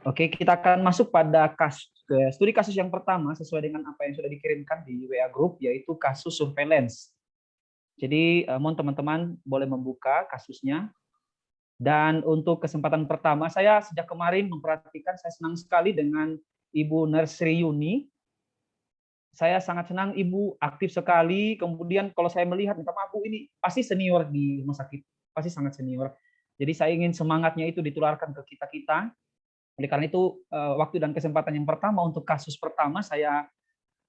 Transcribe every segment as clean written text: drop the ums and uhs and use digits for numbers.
Oke, kita akan masuk pada studi kasus yang pertama sesuai dengan apa yang sudah dikirimkan di WA Group, yaitu kasus surveillance. Jadi, mohon teman-teman boleh membuka kasusnya. Dan untuk kesempatan pertama, saya sejak kemarin memperhatikan, saya senang sekali dengan Ibu Nursery Yuni. Saya sangat senang, Ibu aktif sekali. Kemudian kalau saya melihat, minta maaf Bu, ini pasti senior di rumah sakit, pasti sangat senior. Jadi saya ingin semangatnya itu ditularkan ke kita-kita. Oleh karena itu, waktu dan kesempatan yang pertama untuk kasus pertama, saya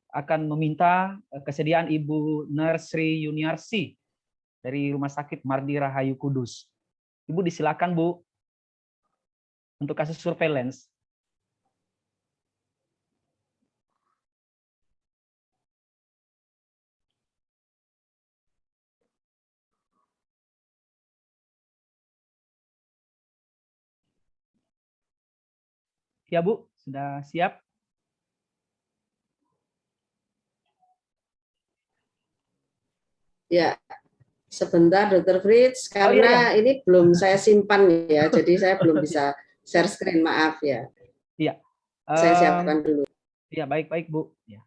akan meminta kesediaan Ibu Nursery Yuniarsi dari Rumah Sakit Mardi Rahayu Kudus. Ibu disilakan, Bu, untuk kasus surveillance. Ya, Bu, sudah siap? Ya, sebentar Dr. Fritz, karena iya. ini belum saya simpan ya, jadi saya belum bisa share screen, maaf ya. Iya. Saya siapkan dulu. Ya, baik-baik Bu. Ya.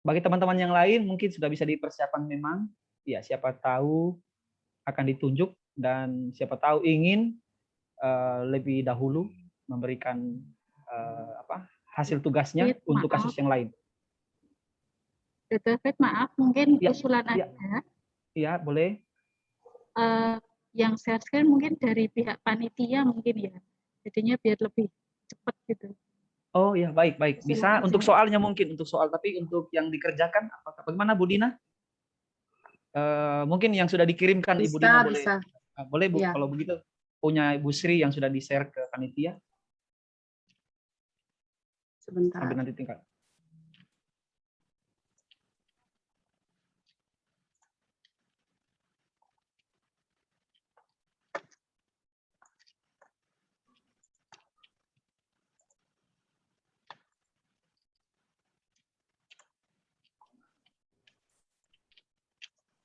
Bagi teman-teman yang lain mungkin sudah bisa dipersiapkan memang. Ya, siapa tahu akan ditunjuk dan siapa tahu ingin lebih dahulu memberikan hasil tugasnya untuk kasus yang lain. Dr. Fit, maaf, mungkin ya, usulan ya. Anda. Iya, boleh. Yang share screen mungkin dari pihak panitia mungkin ya. Jadinya biar lebih cepat gitu. Oh ya, baik. Bisa untuk soalnya mungkin, untuk soal, tapi untuk yang dikerjakan, apakah bagaimana Bu Dina? Mungkin yang sudah dikirimkan bisa, Ibu Dina boleh. Bisa. Boleh Bu, ya. kalau begitu. Punya Ibu Sri yang sudah di-share ke panitia. Sebentar. Sampai nanti tingkat.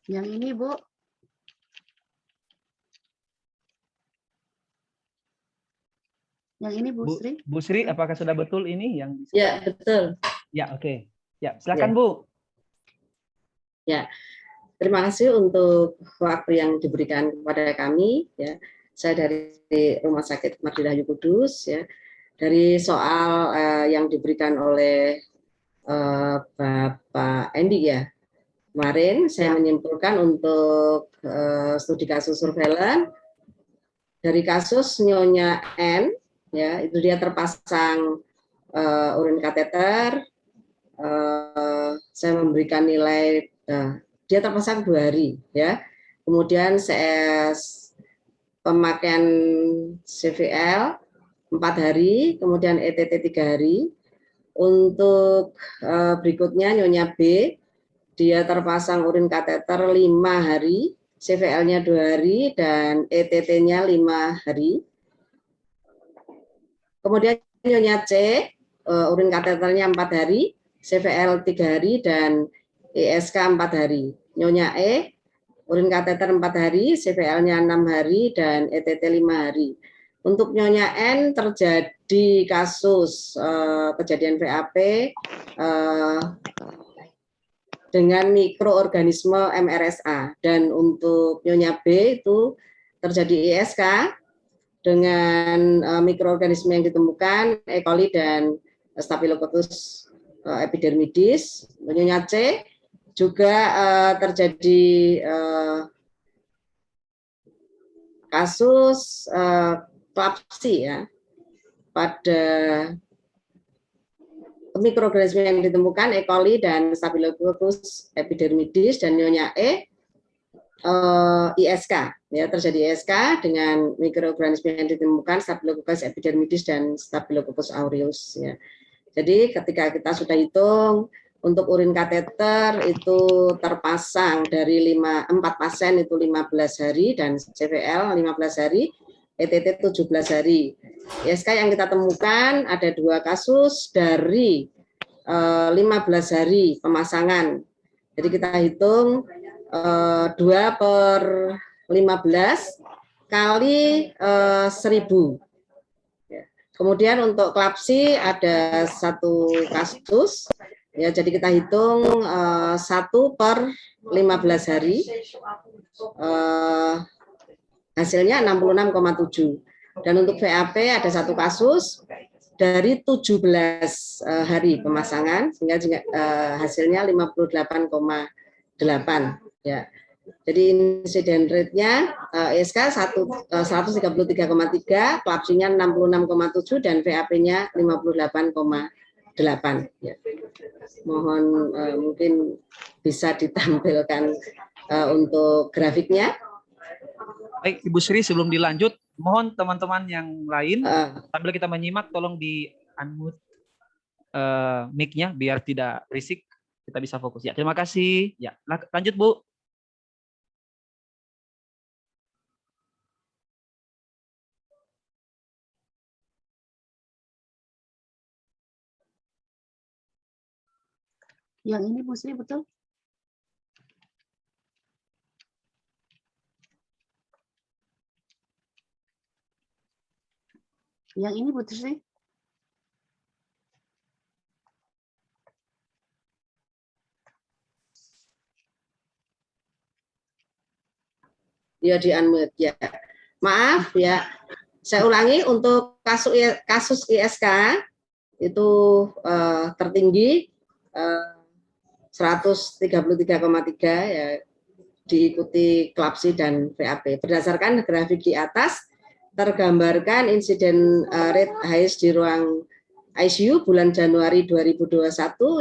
Yang ini, Bu. Yang ini Bu Sri. Bu Sri, apakah sudah betul ini yang? Ya, betul. Ya, oke. Ya, silakan Bu. Ya, terima kasih untuk waktu yang diberikan kepada kami. Ya, saya dari Rumah Sakit Mardi Rahayu Kudus. Ya, dari soal yang diberikan oleh Bapak Endi ya. Kemarin saya menyimpulkan untuk studi kasus surveillance dari kasus Nyonya N, ya itu dia terpasang urin kateter, saya memberikan nilai dia terpasang 2 hari, ya. Kemudian CS pemakaian CVL 4 hari, kemudian ETT 3 hari. Untuk berikutnya Nyonya B, dia terpasang urin kateter 5 hari, CVL-nya 2 hari, dan ETT-nya 5 hari. Kemudian Nyonya C, urin kateternya 4 hari, CVL 3 hari, dan ISK 4 hari. Nyonya E, urin kateter 4 hari, CVL-nya 6 hari, dan ETT 5 hari. Untuk Nyonya N terjadi kasus kejadian VAP dengan mikroorganisme MRSA, dan untuk Nyonya B itu terjadi ISK dengan mikroorganisme yang ditemukan E. coli dan Staphylococcus epidermidis. Nyonya C juga terjadi kasus klapsi ya pada mikroorganisme yang ditemukan E. coli dan Staphylococcus epidermidis, dan Nyonya E ISK ya, terjadi ISK dengan mikroorganisme yang ditemukan Staphylococcus epidermidis dan Staphylococcus aureus ya. Jadi ketika kita sudah hitung untuk urin kateter itu terpasang dari 4 pasien itu 15 hari dan CVL 15 hari, ETT 17 hari. ISK yang kita temukan ada 2 kasus dari 15 hari pemasangan. Jadi kita hitung 2 per 15 kali 1000 Kemudian untuk klapsi ada 1 kasus, ya jadi kita hitung 1 per 15 hari, hasilnya 66,7. Dan untuk VAP ada 1 kasus dari 17 hari pemasangan, sehingga hasilnya 58,8. Ya. Jadi insiden rate-nya ISK 133,3, klapsinya 66,7 dan VAP-nya 58,8. Ya. Mohon mungkin bisa ditampilkan untuk grafiknya. Baik, Ibu Sri, sebelum dilanjut, mohon teman-teman yang lain sambil kita menyimak tolong di unmute mic-nya biar tidak berisik, kita bisa fokus. Ya, terima kasih. Ya, lanjut Bu. Yang ini Bu Sri betul? Yang ini Bu Sri? Ya di unmute ya. Maaf ya. Saya ulangi untuk kasus ISK itu tertinggi 133,3 ya, diikuti klapsi dan VAP. Berdasarkan grafik di atas tergambarkan insiden rate highest di ruang ICU bulan Januari 2021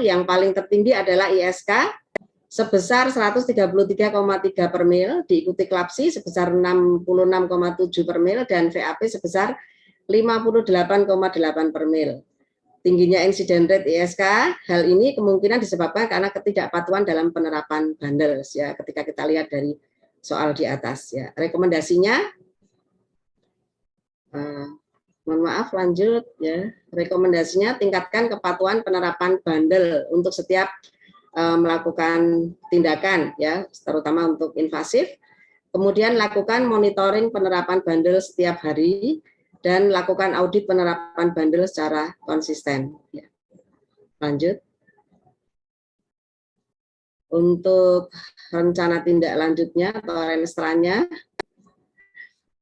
yang paling tertinggi adalah ISK sebesar 133,3 per mil, diikuti klapsi sebesar 66,7 per mil dan VAP sebesar 58,8 per mil. Tingginya insiden rate ISK, hal ini kemungkinan disebabkan karena ketidakpatuhan dalam penerapan bundles ya. Ketika kita lihat dari soal di atas ya. Rekomendasinya, mohon maaf lanjut ya. Rekomendasinya tingkatkan kepatuhan penerapan bundle untuk setiap melakukan tindakan ya, terutama untuk invasif. Kemudian lakukan monitoring penerapan bundle setiap hari dan lakukan audit penerapan bundle secara konsisten. Ya. Lanjut. Untuk rencana tindak lanjutnya atau renstranya,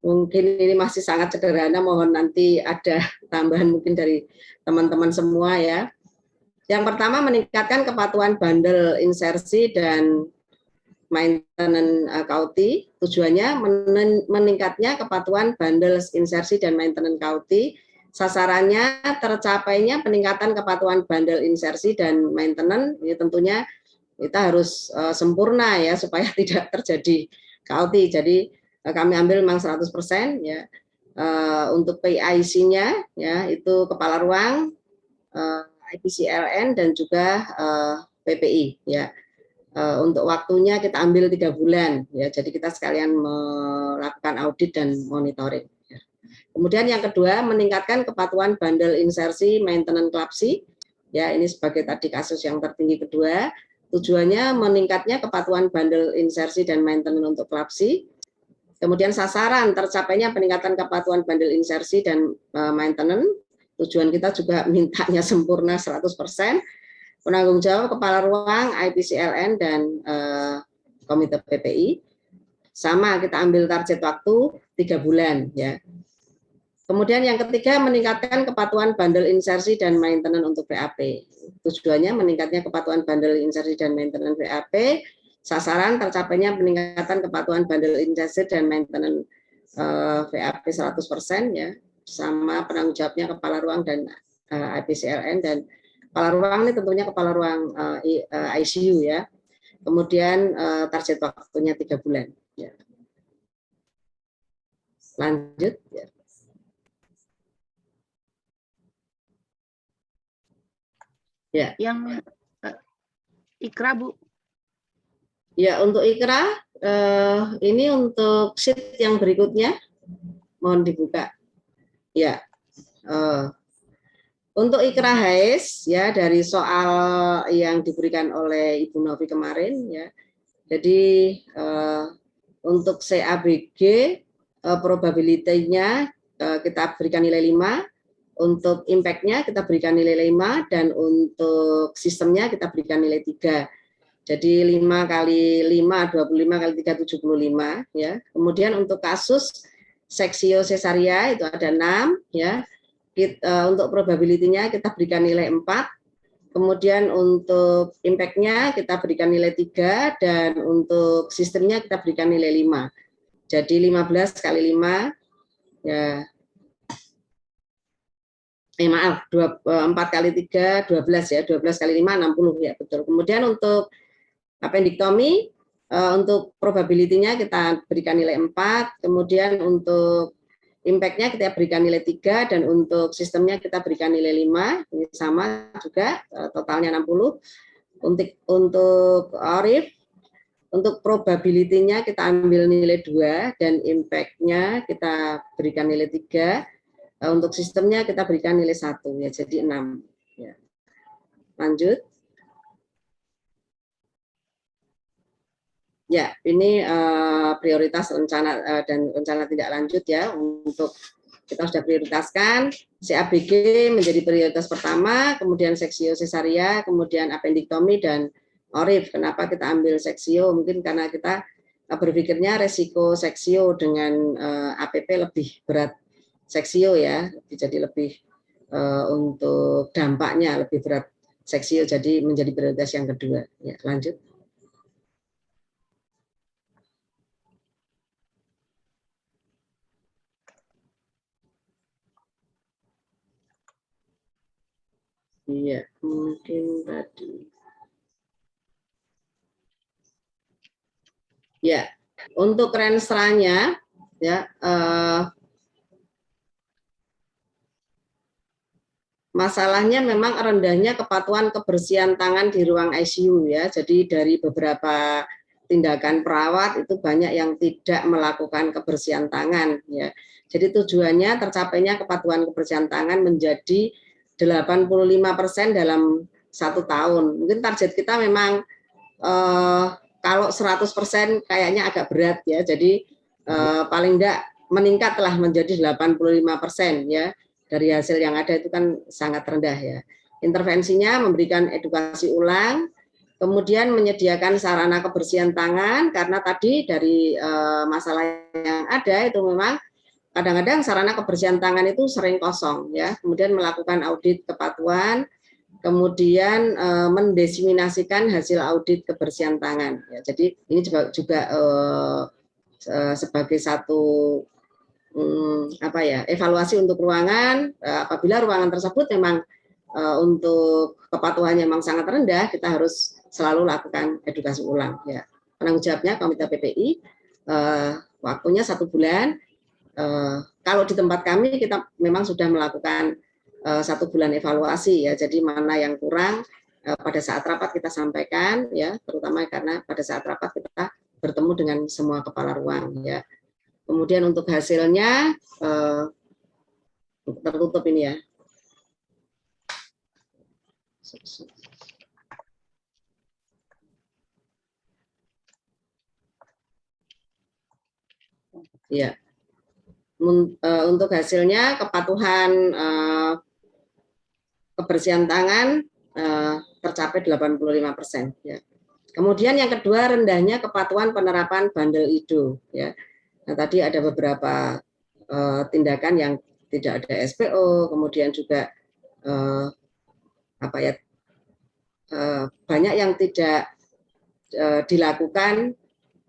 mungkin ini masih sangat sederhana, mohon nanti ada tambahan mungkin dari teman-teman semua ya. Yang pertama meningkatkan kepatuhan bundle insersi dan maintenance kauti, tujuannya meningkatnya kepatuhan bundles insersi dan maintenance kauti, sasarannya tercapainya peningkatan kepatuhan bundle insersi dan maintenance, ya tentunya kita harus sempurna ya supaya tidak terjadi kauti. Jadi kami ambil memang 100% ya. Untuk PIC-nya ya itu kepala ruang, IPCLN dan juga PPI ya. Untuk waktunya kita ambil 3 bulan ya, jadi kita sekalian melakukan audit dan monitoring ya. Kemudian yang kedua meningkatkan kepatuhan bundle insersi maintenance klapsi ya, ini sebagai tadi kasus yang tertinggi kedua, tujuannya meningkatnya kepatuhan bundle insersi dan maintenance untuk klapsi. Kemudian sasaran tercapainya peningkatan kepatuhan bundle insersi dan maintenance, tujuan kita juga mintanya sempurna 100%. Penanggung jawab kepala ruang, IPCLN dan komite PPI. Sama kita ambil target waktu 3 bulan ya. Kemudian yang ketiga meningkatkan kepatuhan bundle insersi dan maintenance untuk VAP. Tujuannya meningkatnya kepatuhan bundle insersi dan maintenance VAP. Sasaran tercapainya peningkatan kepatuhan bundle insersi dan maintenance VAP 100% ya. Sama penanggung jawabnya kepala ruang dan IPCLN dan kepala ruang ini tentunya kepala ruang ICU ya. Kemudian target waktunya 3 bulan. Ya. Lanjut. Ya. Ya. Yang IKRA Bu. Ya untuk IKRA ini untuk sheet yang berikutnya mohon dibuka. Ya. Untuk IKRA HAES ya dari soal yang diberikan oleh Ibu Novi kemarin ya. Jadi untuk CABG probability-nya kita berikan nilai 5, untuk impact-nya kita berikan nilai 5 dan untuk sistemnya kita berikan nilai 3. Jadi 5 kali 5, 25 kali 3, 75 ya. Kemudian untuk kasus seksio cesaria itu ada 6 ya. Untuk probability-nya kita berikan nilai 4. Kemudian untuk impact-nya kita berikan nilai 3 dan untuk sistemnya kita berikan nilai 5. Jadi 15 kali 5 ya. Maaf, 4 kali 3 12 ya. 12 kali 5 60 ya, betul. Kemudian untuk appendektomi untuk probability-nya kita berikan nilai 4, kemudian untuk impact-nya kita berikan nilai 3 dan untuk sistemnya kita berikan nilai 5. Ini sama juga totalnya 60. Untuk ORIF untuk probability-nya kita ambil nilai 2 dan impact-nya kita berikan nilai 3. Untuk sistemnya kita berikan nilai 1 ya, jadi 6 ya. Lanjut. Ya, ini prioritas rencana dan rencana tidak lanjut ya. Untuk kita sudah prioritaskan CABG menjadi prioritas pertama, kemudian seksio cesaria, kemudian appendektomi dan ORIF. Kenapa kita ambil seksio? Mungkin karena kita berpikirnya resiko seksio dengan APP lebih berat seksio ya, jadi lebih untuk dampaknya lebih berat seksio, jadi menjadi prioritas yang kedua. Ya, lanjut. Iya, mungkin tadi. Ya, untuk Renstra-nya ya masalahnya memang rendahnya kepatuhan kebersihan tangan di ruang ICU ya. Jadi dari beberapa tindakan perawat itu banyak yang tidak melakukan kebersihan tangan ya. Jadi tujuannya tercapainya kepatuhan kebersihan tangan menjadi 85% dalam 1 tahun. Mungkin target kita memang kalau 100% kayaknya agak berat ya. Jadi paling enggak meningkatlah menjadi 85% ya. Dari hasil yang ada itu kan sangat rendah ya. Intervensinya memberikan edukasi ulang, kemudian menyediakan sarana kebersihan tangan karena tadi dari masalah yang ada itu memang kadang-kadang sarana kebersihan tangan itu sering kosong ya. Kemudian melakukan audit kepatuhan, kemudian mendesiminasikan hasil audit kebersihan tangan. Ya, jadi ini juga sebagai satu evaluasi untuk ruangan. Apabila ruangan tersebut memang untuk kepatuhannya memang sangat rendah, kita harus selalu lakukan edukasi ulang. Ya, penanggung jawabnya Komite PPI, waktunya 1 bulan. Kalau di tempat kami kita memang sudah melakukan 1 bulan evaluasi ya, jadi mana yang kurang pada saat rapat kita sampaikan ya, terutama karena pada saat rapat kita bertemu dengan semua kepala ruang ya. Kemudian untuk hasilnya tertutup ini ya. Ya. Untuk hasilnya kepatuhan kebersihan tangan tercapai 85% ya. Kemudian yang kedua rendahnya kepatuhan penerapan bandel IDO ya. Nah, tadi ada beberapa tindakan yang tidak ada SPO, kemudian juga banyak yang tidak dilakukan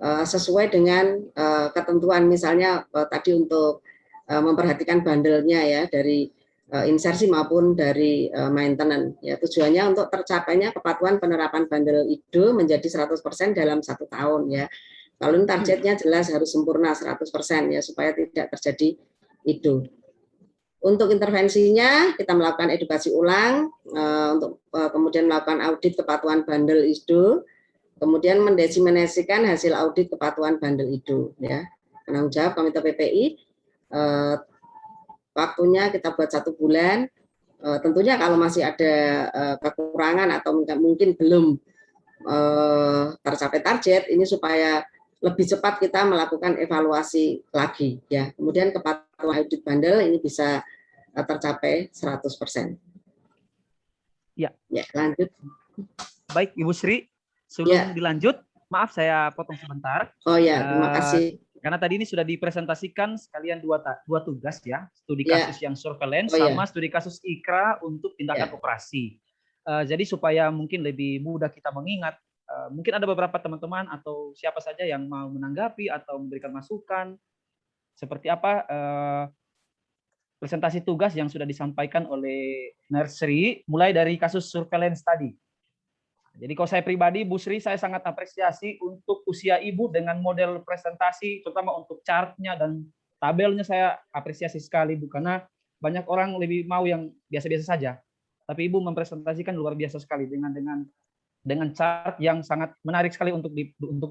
sesuai dengan ketentuan, misalnya tadi untuk memperhatikan bandelnya ya dari insersi maupun dari maintenance ya, tujuannya untuk tercapainya kepatuhan penerapan bandel IDO menjadi 100% dalam 1 tahun ya. Kalau targetnya jelas harus sempurna 100% ya supaya tidak terjadi IDO. Untuk intervensinya kita melakukan edukasi ulang untuk kemudian melakukan audit kepatuhan bandel IDO, kemudian mendesiminasikan hasil audit kepatuhan bandel IDO ya. Penanggung jawab Komite PPI, waktunya kita buat 1 bulan. Tentunya kalau masih ada kekurangan atau mungkin belum tercapai target, ini supaya lebih cepat kita melakukan evaluasi lagi ya. Kemudian kepatuhan audit bandel ini bisa tercapai 100%. Ya. Ya, lanjut. Baik, Ibu Sri, sebelum Ya. dilanjut, maaf saya potong sebentar. Oh ya, terima kasih. Karena tadi ini sudah dipresentasikan sekalian dua tugas ya, studi Ya. kasus yang surveillance Oh, ya. sama studi kasus IKRA untuk tindakan Ya. operasi. Jadi supaya mungkin lebih mudah kita mengingat, mungkin ada beberapa teman-teman atau siapa saja yang mau menanggapi atau memberikan masukan seperti apa presentasi tugas yang sudah disampaikan oleh Nursery mulai dari kasus surveillance tadi. Jadi kalau saya pribadi, Bu Sri, saya sangat apresiasi untuk usia Ibu dengan model presentasi, terutama untuk chartnya dan tabelnya saya apresiasi sekali, Bu, karena banyak orang lebih mau yang biasa-biasa saja. Tapi Ibu mempresentasikan luar biasa sekali dengan chart yang sangat menarik sekali untuk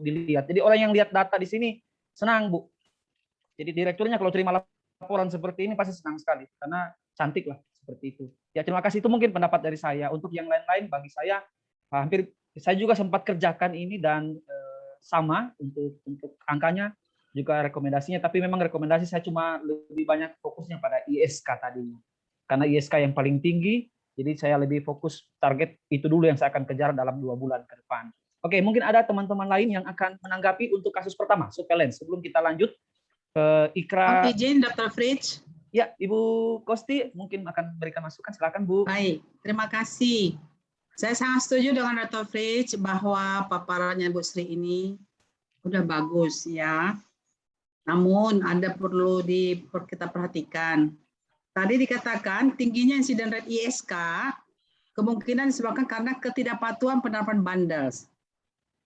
dilihat. Jadi orang yang lihat data di sini senang, Bu. Jadi direkturnya kalau terima laporan seperti ini pasti senang sekali, karena cantik lah seperti itu. Ya, terima kasih, itu mungkin pendapat dari saya. Untuk yang lain-lain, bagi saya hampir saya juga sempat kerjakan ini dan sama untuk angkanya juga rekomendasinya, tapi memang rekomendasi saya cuma lebih banyak fokusnya pada ISK tadinya, karena ISK yang paling tinggi, jadi saya lebih fokus target itu dulu yang saya akan kejar dalam 2 bulan ke depan. Oke, mungkin ada teman-teman lain yang akan menanggapi untuk kasus pertama surveillance sebelum kita lanjut ke IKRA. Izin, Dr. Fritz. Ya, Ibu Kosti mungkin akan berikan masukan, silakan Bu. Baik, terima kasih. Saya sangat setuju dengan Dr. Fritz bahwa paparannya Bu Sri ini udah bagus ya. Namun ada perlu kita perhatikan. Tadi dikatakan tingginya insiden rate ISK kemungkinan disebabkan karena ketidakpatuhan penerapan bundles.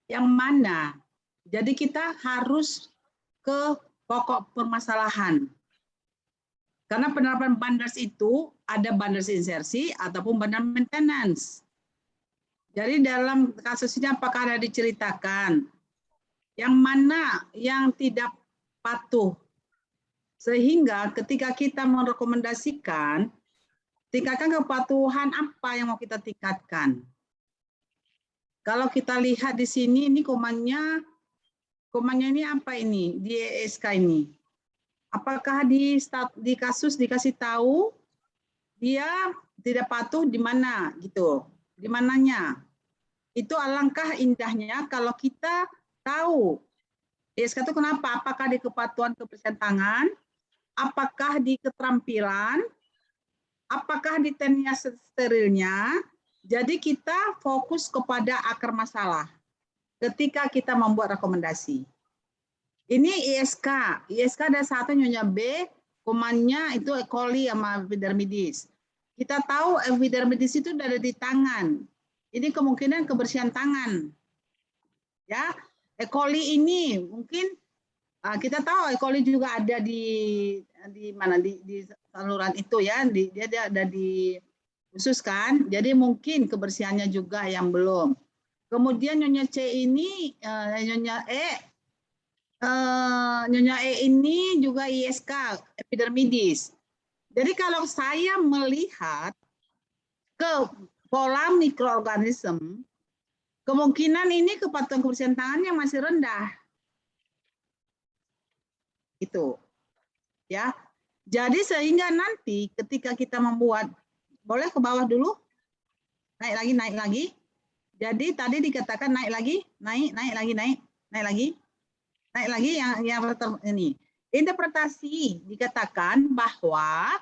Yang mana? Jadi kita harus ke pokok permasalahan. Karena penerapan bundles itu ada bundles insersi ataupun bundle maintenance. Jadi dalam kasus ini apakah ada diceritakan yang mana yang tidak patuh, sehingga ketika kita merekomendasikan tingkatkan kepatuhan apa yang mau kita tingkatkan. Kalau kita lihat di sini, ini komanya ini apa ini di ESK ini? Apakah di kasus dikasih tahu dia tidak patuh di mana gitu? Di mananya? Itu alangkah indahnya kalau kita tahu ISK itu kenapa? Apakah di kepatuhan kebersihan tangan? Apakah di keterampilan? Apakah di teknik sterilnya? Jadi kita fokus kepada akar masalah ketika kita membuat rekomendasi. Ini ISK. ISK ada satu nyonya B, komanya itu E. coli sama epidermidis. Kita tahu epidermidis itu ada di tangan. Ini kemungkinan kebersihan tangan. Ya, E. coli ini mungkin kita tahu E. coli juga ada di mana di saluran itu ya, dia ada di khusus kan. Jadi mungkin kebersihannya juga yang belum. Kemudian nyonya C ini nyonya E ini juga ISK epidermidis. Jadi kalau saya melihat ke pola mikroorganisme, kemungkinan ini kepatuhan kebersihan tangannya masih rendah. Itu. Ya. Jadi sehingga nanti ketika kita membuat, boleh ke bawah dulu? Naik lagi. Jadi tadi dikatakan naik lagi yang ini. Interpretasi dikatakan bahwa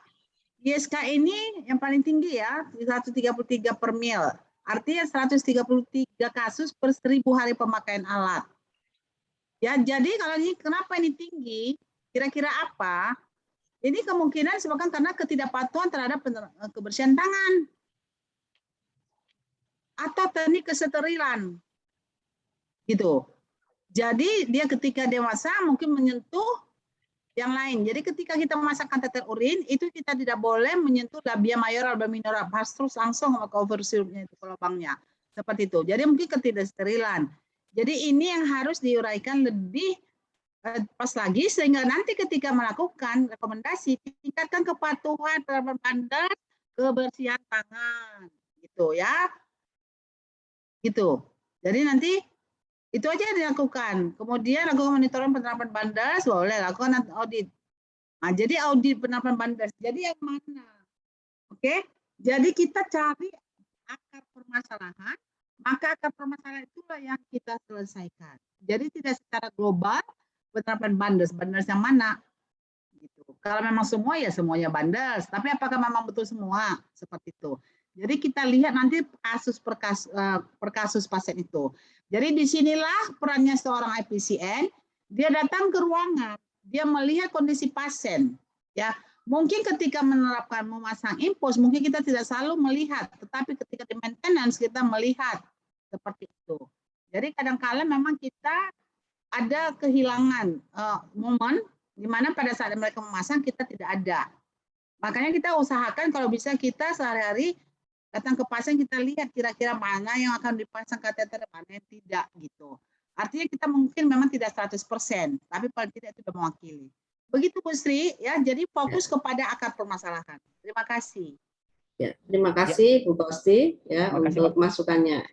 ISK ini yang paling tinggi ya, 133 per mil. Artinya 133 kasus per 1000 hari pemakaian alat. Ya, jadi kalau ini kenapa ini tinggi? Kira-kira apa? Ini kemungkinan disebabkan karena ketidakpatuhan terhadap kebersihan tangan atau teknik kesterilan. Gitu. Jadi dia ketika dewasa mungkin menyentuh yang lain. Jadi ketika kita memasang kateter urin, itu kita tidak boleh menyentuh labia mayoral dan minoral, harus terus langsung ke oversilupnya itu, ke lubangnya. Seperti itu. Jadi mungkin ketidaksterilan. Jadi ini yang harus diuraikan lebih pas lagi, sehingga nanti ketika melakukan rekomendasi, tingkatkan kepatuhan terhadap bandar kebersihan tangan. Gitu ya. Gitu. Jadi nanti itu aja yang dilakukan. Kemudian lakukan monitoring penerapan bandas, boleh lakukan audit. Nah, jadi audit penerapan bandas. Jadi yang mana? Oke, jadi kita cari akar permasalahan, maka akar permasalahan itulah yang kita selesaikan. Jadi tidak secara global penerapan bandels yang mana? Gitu. Kalau memang semua ya semuanya bandels, tapi apakah memang betul semua seperti itu? Jadi kita lihat nanti kasus per kasus pasien itu. Jadi disinilah perannya seorang IPCN, dia datang ke ruangan, dia melihat kondisi pasien, ya. Mungkin ketika menerapkan memasang impos, mungkin kita tidak selalu melihat, tetapi ketika di maintenance kita melihat seperti itu. Jadi kadang-kala memang kita ada kehilangan momen di mana pada saat mereka memasang kita tidak ada. Makanya kita usahakan kalau bisa kita sehari-hari datang ke pasien, kita lihat kira-kira mana yang akan dipasang kateter, mana yang tidak gitu. Artinya kita mungkin memang tidak 100%, tapi paling tidak itu sudah mewakili. Begitu Bu Sri, ya. Jadi fokus kepada akar permasalahan. Terima kasih. Ya, terima kasih Bu Kosti ya Terima kasih, untuk masukannya.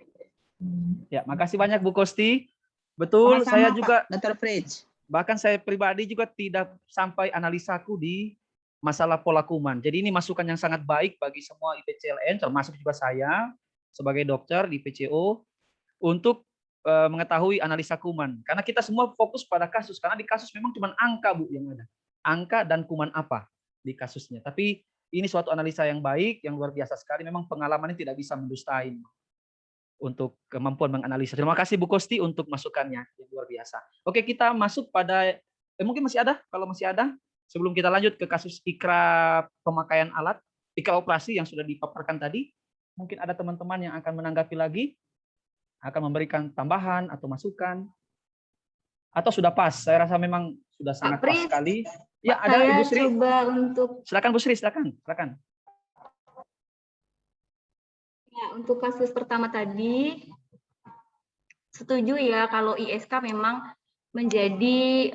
Ya, makasih banyak Bu Kosti. Betul, Sama-sama, saya juga Pak Dr. Fritz. bahkan saya pribadi juga tidak sampai analisaku di masalah pola kuman. Jadi ini masukan yang sangat baik bagi semua IPCLN, termasuk juga saya sebagai dokter di PCO untuk mengetahui analisa kuman. Karena kita semua fokus pada kasus, karena di kasus memang cuma angka Bu yang ada. Angka dan kuman apa di kasusnya. Tapi ini suatu analisa yang baik, yang luar biasa sekali. Memang pengalamannya tidak bisa mendustai untuk kemampuan menganalisa. Terima kasih Bu Kosti untuk masukannya yang luar biasa. Oke, kita masuk pada mungkin masih ada, kalau masih ada sebelum kita lanjut ke kasus ikra pemakaian alat, ikra operasi yang sudah dipaparkan tadi, mungkin ada teman-teman yang akan menanggapi lagi, akan memberikan tambahan atau masukan, atau sudah pas? Saya rasa memang sudah sangat pas sekali. Ya, ada Ibu Sri. Coba untuk Silakan Bu Sri, silakan. ya, untuk kasus pertama tadi setuju ya kalau ISK memang menjadi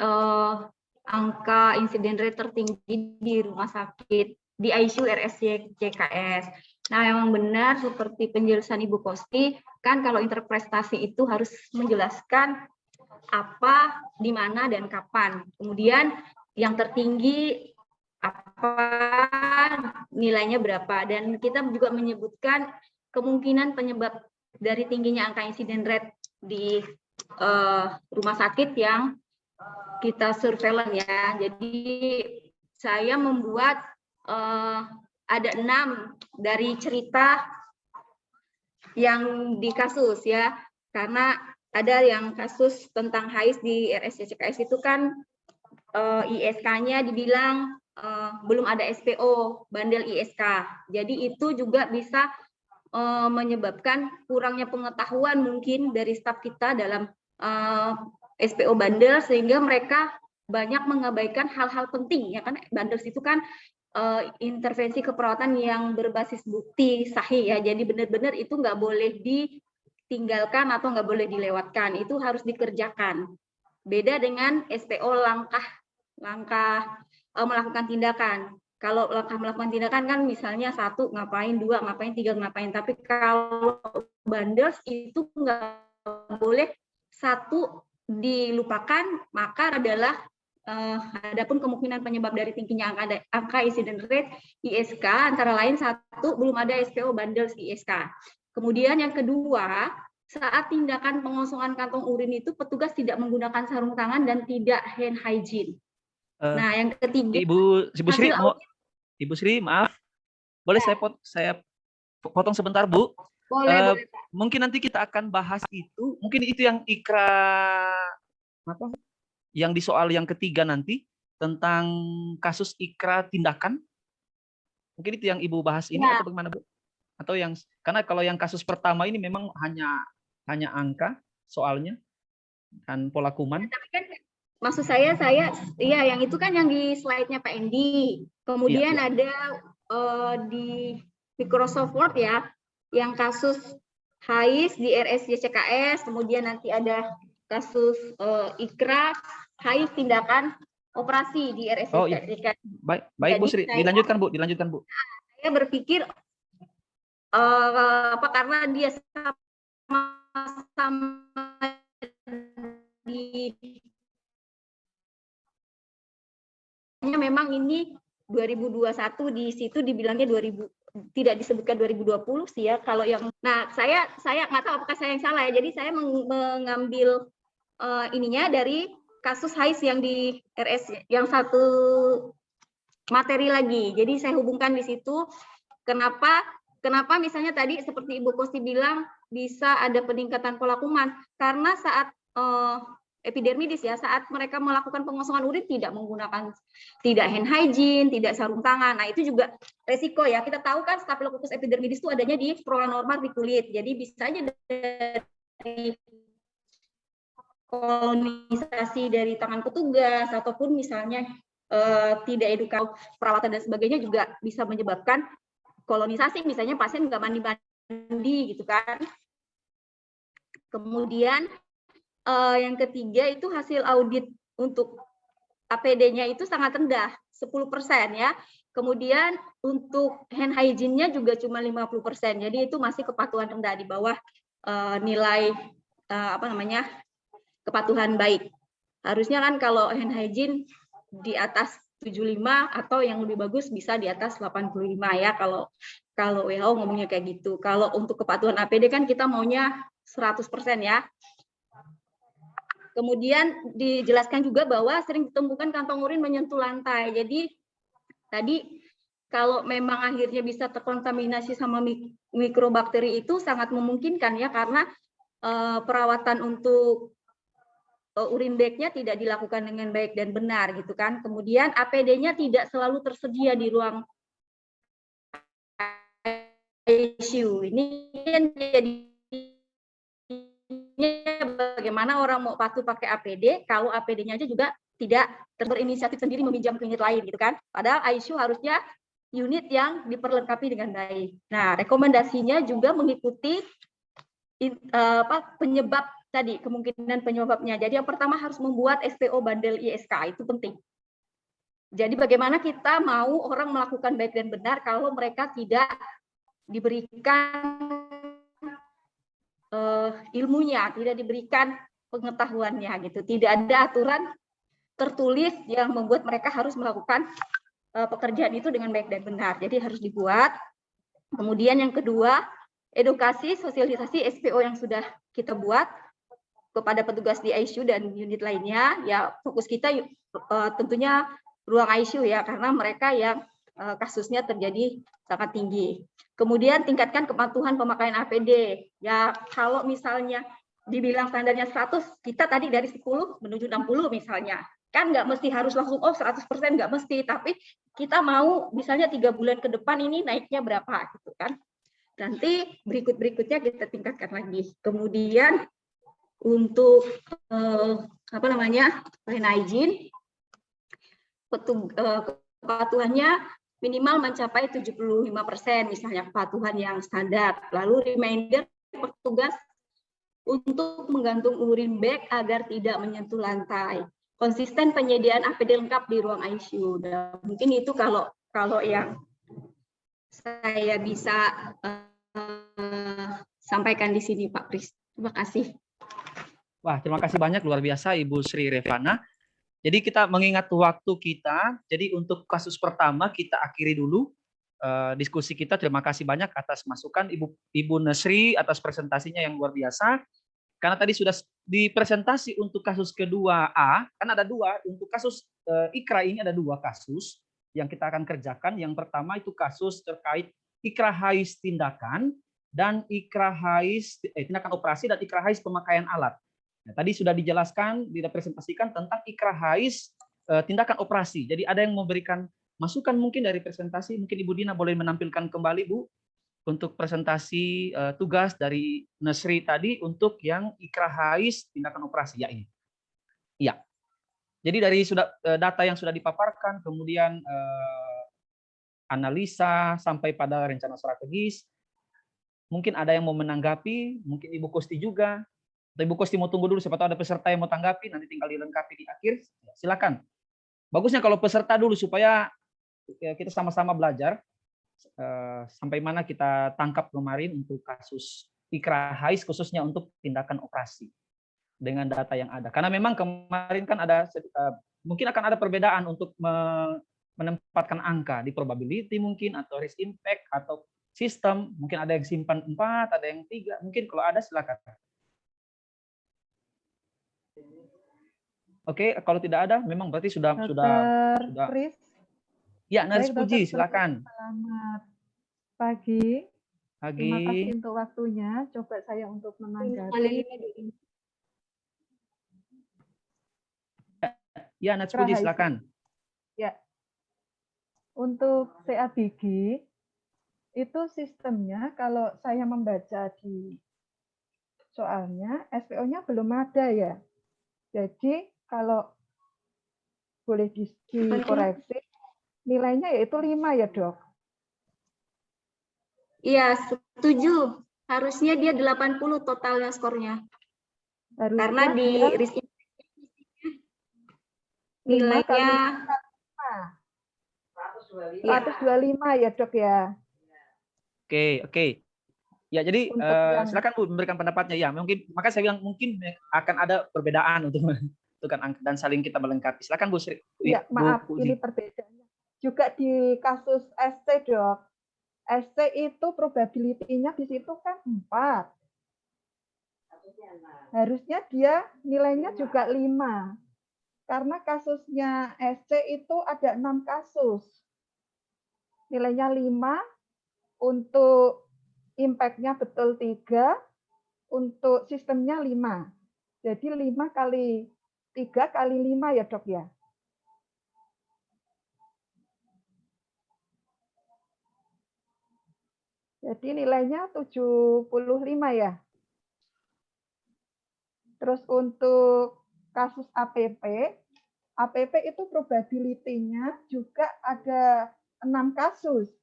angka insiden rate tertinggi di rumah sakit di ICU RSC CKS. Nah, memang benar seperti penjelasan Ibu Kosti, kan kalau interpretasi itu harus menjelaskan apa, di mana, dan kapan. Kemudian yang tertinggi apa, nilainya berapa. Dan kita juga menyebutkan kemungkinan penyebab dari tingginya angka insiden rate di rumah sakit yang kita surveillance ya. Jadi saya membuat ada 6 dari cerita yang di kasus ya, karena ada yang kasus tentang HIS di RSC CKS itu kan ISK-nya dibilang belum ada SPO bandel ISK. Jadi itu juga bisa menyebabkan kurangnya pengetahuan mungkin dari staf kita dalam SPO bandel, sehingga mereka banyak mengabaikan hal-hal penting ya kan. Bandel itu kan intervensi keperawatan yang berbasis bukti sahih ya, jadi benar-benar itu nggak boleh ditinggalkan atau nggak boleh dilewatkan, itu harus dikerjakan. Beda dengan SPO langkah melakukan tindakan. Kalau langkah melakukan tindakan kan misalnya 1 ngapain, 2 ngapain, 3 ngapain, tapi kalau bandel itu nggak boleh 1 dilupakan, maka adalah adapun kemungkinan penyebab dari tingginya angka insiden rate ISK antara lain 1, belum ada SPO bandel ISK. Kemudian yang kedua, saat tindakan pengosongan kantong urin itu petugas tidak menggunakan sarung tangan dan tidak hand hygiene. Nah, yang ketiga, Ibu Sri, maaf, boleh ya. saya potong sebentar Bu. Boleh. Mungkin nanti kita akan bahas itu. Mungkin itu yang ikra apa? Yang di soal yang ketiga nanti tentang kasus ikra tindakan. Mungkin itu yang Ibu bahas ini atau bagaimana Bu? Atau yang karena kalau yang kasus pertama ini memang hanya angka soalnya kan pola kuman. Tapi kan maksud saya iya yang itu kan yang di slide-nya Pak Endi. Kemudian ada di Microsoft Word ya, yang kasus HIS di RSC CKS, kemudian nanti ada kasus IKRA HIS tindakan operasi di RSC CKS. Baik Bu Sri, dilanjutkan Bu. Saya berpikir karena dia sama-sama memang ini 2021 di situ dibilangnya tidak disebutkan 2020 sih ya. Kalau yang, nah saya nggak tahu apakah saya yang salah ya. Jadi saya mengambil ininya dari kasus HAIS yang di RS yang satu materi lagi. Jadi saya hubungkan di situ. Kenapa misalnya tadi seperti Ibu Kosti bilang bisa ada peningkatan pola kuman karena saat epidermidis ya, saat mereka melakukan pengosongan urin tidak hand hygiene, tidak sarung tangan. Nah, itu juga resiko ya. Kita tahu kan Staphylococcus epidermidis itu adanya di flora normal di kulit. Jadi bisa aja dari kolonisasi dari tangan petugas ataupun misalnya tidak edukasi perawatan dan sebagainya juga bisa menyebabkan kolonisasi, misalnya pasien nggak mandi-mandi gitu kan. Kemudian yang ketiga itu hasil audit untuk APD-nya itu sangat rendah, 10% ya. Kemudian untuk hand hygiene-nya juga cuma 50%. Jadi itu masih kepatuhan rendah di bawah nilai kepatuhan baik. Harusnya kan kalau hand hygiene di atas 75 atau yang lebih bagus bisa di atas 85 ya kalau WHO ngomongnya kayak gitu. Kalau untuk kepatuhan APD kan kita maunya 100% ya. Kemudian dijelaskan juga bahwa sering ditemukan kantong urin menyentuh lantai. Jadi tadi kalau memang akhirnya bisa terkontaminasi sama mikrobakteri itu sangat memungkinkan ya karena perawatan untuk urin bag-nya tidak dilakukan dengan baik dan benar gitu kan. Kemudian APD-nya tidak selalu tersedia di ruang ICU. Ini yang jadi bagaimana orang mau patuh pakai APD kalau APD-nya aja juga tidak berinisiatif sendiri meminjam ke unit lain gitu kan. Padahal ICU harusnya unit yang diperlengkapi dengan baik. Nah, rekomendasinya juga mengikuti penyebab tadi, kemungkinan penyebabnya. Jadi yang pertama harus membuat SPO bandel ISK, itu penting. Jadi bagaimana kita mau orang melakukan baik dan benar kalau mereka tidak diberikan ilmunya, tidak diberikan pengetahuannya gitu. Tidak ada aturan tertulis yang membuat mereka harus melakukan pekerjaan itu dengan baik dan benar. Jadi harus dibuat. Kemudian yang kedua, edukasi, sosialisasi SPO yang sudah kita buat kepada petugas di ICU dan unit lainnya. Ya fokus kita tentunya ruang ICU ya, karena mereka yang kasusnya terjadi sangat tinggi. Kemudian tingkatkan kepatuhan pemakaian APD. Ya kalau misalnya dibilang standarnya 100, kita tadi dari 10 menuju 60 misalnya. Kan nggak mesti harus langsung 100%, nggak mesti, tapi kita mau misalnya 3 bulan ke depan ini naiknya berapa gitu kan. Nanti berikutnya kita tingkatkan lagi. Kemudian untuk hand hygiene, kepatuhannya minimal mencapai 75% misalnya kepatuhan yang standar. Lalu reminder petugas untuk menggantung urin bag agar tidak menyentuh lantai. Konsisten penyediaan APD lengkap di ruang ICU. Dan mungkin itu kalau yang saya bisa sampaikan di sini, Pak Kris. Terima kasih. Wah, terima kasih banyak, luar biasa Ibu Sri Revana. Jadi kita mengingat waktu kita, jadi untuk kasus pertama kita akhiri dulu diskusi kita. Terima kasih banyak atas masukan Ibu Nesri atas presentasinya yang luar biasa. Karena tadi sudah dipresentasi untuk kasus kedua A, kan ada dua, untuk kasus IKRA ini ada 2 kasus yang kita akan kerjakan. Yang pertama itu kasus terkait IKRA HAIS tindakan dan IKRA HAIS tindakan operasi dan IKRA HAIS pemakaian alat. Nah, tadi sudah dijelaskan, dipresentasikan tentang IKRA HAIS tindakan operasi. Jadi ada yang memberikan masukan mungkin dari presentasi, mungkin Ibu Dina boleh menampilkan kembali Bu untuk presentasi tugas dari Nesri tadi untuk yang IKRA HAIS tindakan operasi ya ini. Iya. Jadi dari data yang sudah dipaparkan, kemudian analisa sampai pada rencana strategis, mungkin ada yang mau menanggapi, mungkin Ibu Kosti juga. Atau Ibu Kosti mau tunggu dulu, siapa tahu ada peserta yang mau tanggapi, nanti tinggal dilengkapi di akhir. Silakan. Bagusnya kalau peserta dulu supaya kita sama-sama belajar sampai mana kita tangkap kemarin untuk kasus IKRA HAIS khususnya untuk tindakan operasi dengan data yang ada. Karena memang kemarin kan ada mungkin akan ada perbedaan untuk menempatkan angka di probability mungkin, atau risk impact, atau sistem. Mungkin ada yang simpan 4, ada yang 3. Mungkin kalau ada silakan. Oke, kalau tidak ada, memang berarti sudah. Pris. Ya, Baik, Nurse Puji, Dr. silakan. Selamat pagi. Terima kasih Pagi. untuk waktunya. Coba saya untuk Kali menanggapi. ini Ya, Nurse Puji, silakan. Ya. Untuk CABG itu sistemnya kalau saya membaca di soalnya SPO-nya belum ada ya. Jadi kalau boleh dikoreksi nilainya yaitu 5 ya, Dok. Iya, setuju. Harusnya dia 80 totalnya skornya. Harusnya Karena di dia risk 5 kali nilainya 5. 125 ya, Dok ya. Oke. Ya, jadi Untuk yang- silakan Bu memberikan pendapatnya. Ya, mungkin maka saya bilang mungkin akan ada perbedaan untuk menentukan angka dan saling kita melengkapi. Silakan Bu Sri. Ya, maaf, Bu ini Puji. perbedaannya. Juga di kasus SC, Dok. SC itu probability-nya di situ kan 4. Harusnya dia nilainya juga 5. Karena kasusnya SC itu ada 6 kasus. Nilainya 5, untuk impact-nya betul 3, untuk sistemnya 5. Jadi 5 kali 3 kali 5 ya, Dok ya. Jadi nilainya 75 ya. Terus untuk kasus APP itu probability-nya juga ada 6 kasus.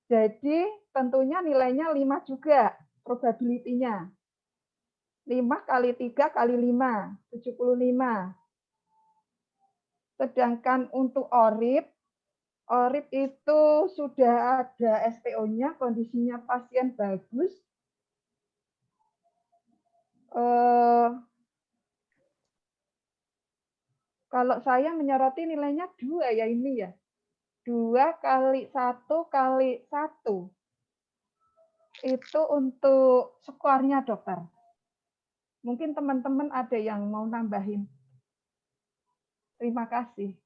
Jadi tentunya nilainya 5 juga probability-nya. 5 kali 3 kali 5, 75. Sedangkan untuk ORIP itu sudah ada SPO-nya, kondisinya pasien bagus. Kalau saya menyoroti nilainya 2 ya ini ya. 2 kali 1 kali 1. Itu untuk skornya, Dokter. Mungkin teman-teman ada yang mau nambahin. Terima kasih.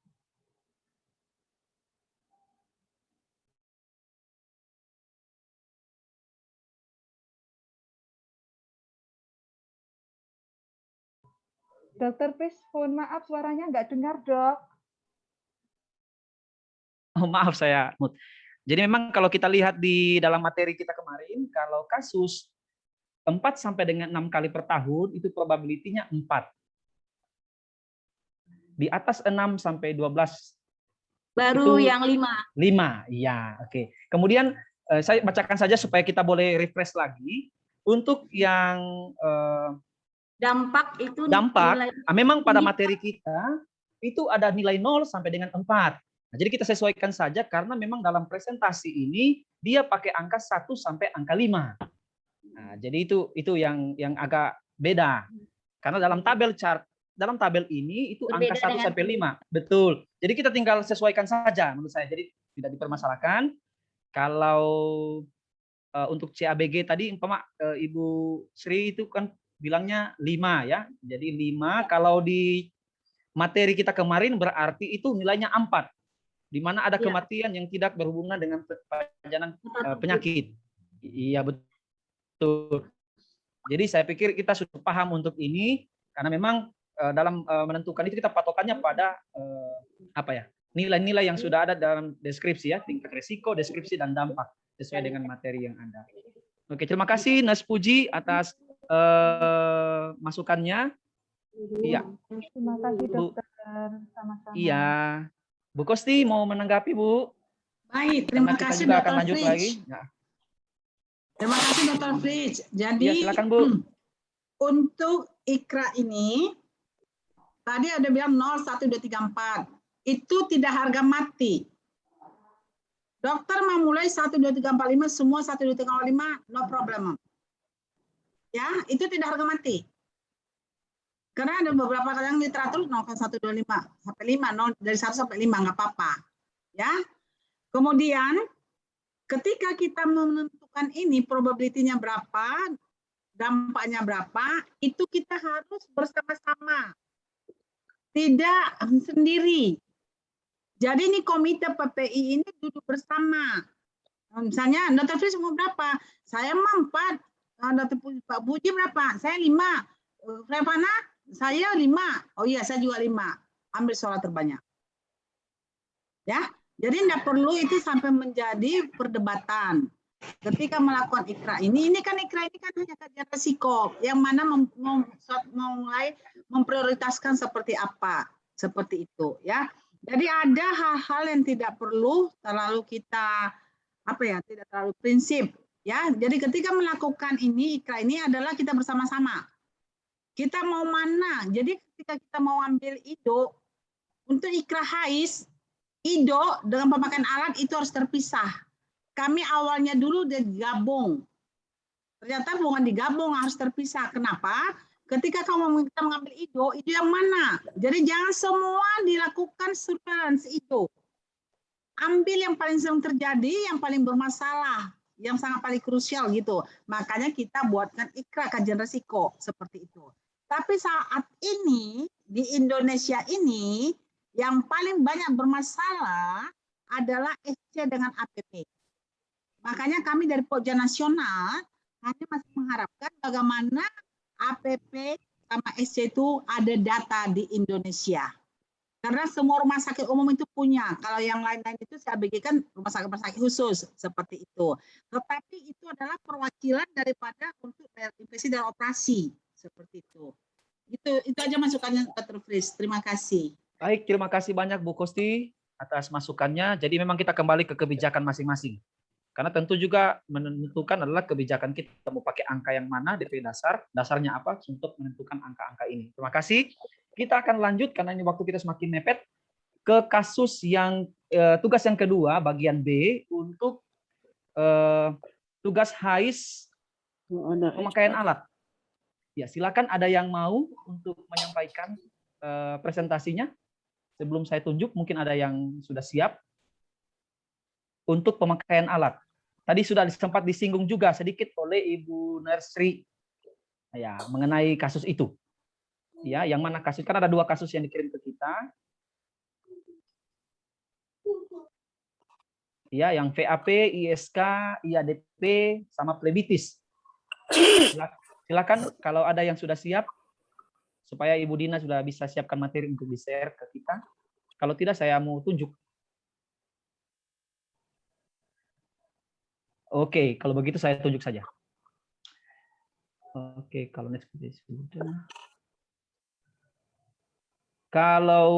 Dokter Pris, mohon maaf suaranya nggak dengar, Dok. Oh, maaf saya mute. Jadi memang kalau kita lihat di dalam materi kita kemarin, kalau kasus 4 sampai dengan 6 kali per tahun itu probability-nya 4. Di atas 6 sampai 12 baru itu yang 5. 5. Iya, oke. Kemudian saya bacakan saja supaya kita boleh refresh lagi. Untuk yang Dampak itu dampak, nilai memang pada materi kita itu ada nilai 0 sampai dengan 4. Nah, jadi kita sesuaikan saja karena memang dalam presentasi ini dia pakai angka 1 sampai angka 5. Nah, jadi itu yang agak beda. Karena dalam tabel ini itu Berbeda angka 1 dengan sampai 5. Betul. Jadi kita tinggal sesuaikan saja menurut saya. Jadi tidak dipermasalahkan. Kalau untuk CABG tadi umpama Ibu Sri itu kan bilangnya 5 ya. Jadi 5 kalau di materi kita kemarin berarti itu nilainya 4. Di mana ada kematian yang tidak berhubungan dengan pajanan penyakit. Iya betul. Jadi saya pikir kita sudah paham untuk ini karena memang dalam menentukan itu kita patokannya pada nilai-nilai yang sudah ada dalam deskripsi ya, tingkat risiko, deskripsi dan dampak sesuai dengan materi yang ada. Oke, terima kasih Nurse Puji atas masukannya. Iya. Terima kasih, Dokter. Sama-sama. Iya. Bu Kosti mau menanggapi, Bu? Baik, terima Karena kita kasih juga Dr. akan lanjut Fritz. lagi. Ya. Terima kasih Dr. Fritz. Jadi Ya, silakan Bu. untuk IKRA ini tadi ada bilang 0, 1, 2, 3, 4. Itu tidak harga mati. Dokter mau mulai 1, 2, 3, 4, 5 semua 1, 2, 3, 4, 5 no problem. Ya, itu tidak harga mati. Karena ada beberapa yang literatur 0, 1, 2, 5 sampai 5, 0 dari 1 sampai 5 nggak apa-apa. Ya. Kemudian ketika kita menentukan ini probability-nya berapa, dampaknya berapa, itu kita harus bersama-sama. Tidak sendiri. Jadi ini komite PPI ini duduk bersama. Misalnya, Dr. Fris mau berapa? Saya mau 4. Pak Puji berapa? Saya 5. Revana, saya 5. Oh iya, saya juga 5. Ambil suara terbanyak. Ya, jadi tidak perlu itu sampai menjadi perdebatan. Ketika melakukan ikra ini kan ikra ini kan hanya kajian resiko, yang mana mulai memprioritaskan seperti apa, seperti itu, ya. Jadi ada hal-hal yang tidak perlu terlalu kita tidak terlalu prinsip, ya. Jadi ketika melakukan ini ikra ini adalah kita bersama-sama. Kita mau mana? Jadi ketika kita mau ambil IDO untuk ikra HAIS, IDO dengan pemakaian alat itu harus terpisah. Kami awalnya dulu digabung. Ternyata bukan digabung, harus terpisah. Kenapa? Ketika kita mengambil IDO yang mana? Jadi jangan semua dilakukan surveillance IDO. Ambil yang paling sering terjadi, yang paling bermasalah, yang sangat paling krusial gitu. Makanya kita buatkan ikra kajian risiko seperti itu. Tapi saat ini di Indonesia ini yang paling banyak bermasalah adalah SC dengan APP. Makanya kami dari Pokja Nasional hanya masih mengharapkan bagaimana APP sama SC itu ada data di Indonesia. Karena semua rumah sakit umum itu punya. Kalau yang lain-lain itu saya bagikan rumah sakit khusus seperti itu. Tetapi itu adalah perwakilan daripada untuk investasi dan operasi seperti itu. Itu aja masukannya Dr. Fris. Terima kasih. Baik, terima kasih banyak Bu Kosti atas masukannya. Jadi memang kita kembali ke kebijakan masing-masing. Karena tentu juga menentukan adalah kebijakan kita mau pakai angka yang mana, DP dasarnya apa untuk menentukan angka-angka ini. Terima kasih. Kita akan lanjut karena ini waktu kita semakin mepet ke kasus yang tugas yang kedua bagian B untuk tugas HAIS pemakaian alat. Ya, silakan ada yang mau untuk menyampaikan presentasinya. Sebelum saya tunjuk, mungkin ada yang sudah siap untuk pemakaian alat. Tadi sudah sempat disinggung juga sedikit oleh Ibu Nersri ya, mengenai kasus itu. Ya, yang mana kasus, kan ada 2 kasus yang dikirim ke kita. Ya, yang VAP, ISK, IADP, sama plebitis. Silakan kalau ada yang sudah siap, supaya Ibu Dina sudah bisa siapkan materi untuk di-share ke kita. Kalau tidak, saya mau tunjuk. Oke, kalau begitu saya tunjuk saja. Oke, kalau next sudah. Kalau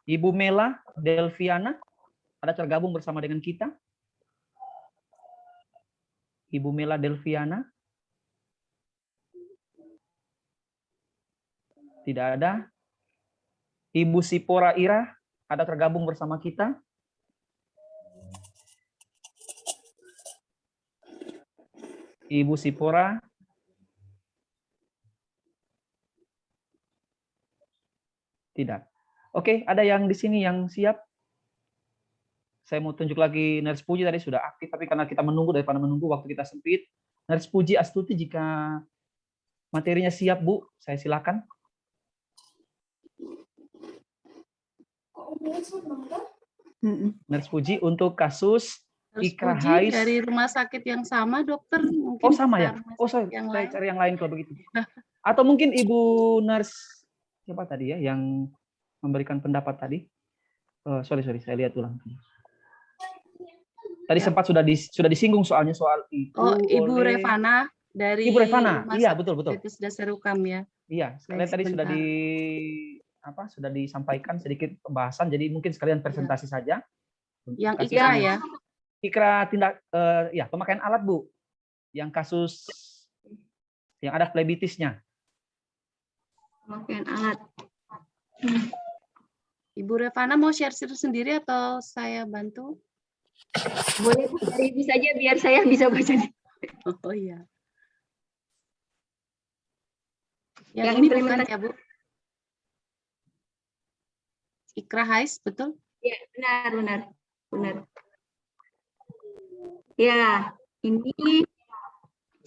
Ibu Mela Delviana ada tergabung bersama dengan kita. Ibu Mela Delviana. Tidak ada. Ibu Sipora Ira ada tergabung bersama kita. Ibu Sipora. Tidak. Oke, ada yang di sini yang siap? Saya mau tunjuk lagi Nurse Puji tadi sudah aktif, tapi karena kita menunggu, daripada menunggu waktu kita sempit. Nurse Puji Astuti, jika materinya siap, Bu, saya silakan. Nurse Puji untuk kasus ikra HAIS dari rumah sakit yang sama, dokter. Mungkin oh sama ya. Oh saya cari yang lain kalau begitu. Atau mungkin Ibu Nurse siapa tadi ya yang memberikan pendapat tadi? Sorry, saya lihat ulang. Tadi ya. Sempat sudah disinggung soalnya soal itu. Oh, Ibu Revana dari Ibu Revana. Iya, betul. Itu sudah serukam ya. Iya, sekalian tadi sudah disampaikan sedikit pembahasan, jadi mungkin sekalian presentasi saja. Yang ikra ya. Ikra tindak ya pemakaian alat, Bu. Yang kasus yang ada plebitisnya. Pemakaian alat. Ibu Revana mau share sendiri atau saya bantu? Boleh Bu, dari Ibu saja biar saya bisa baca. Oh iya. Yang ini bukan ya, Bu? Ikra HAIS, betul? Ya, benar. benar. Ya, ini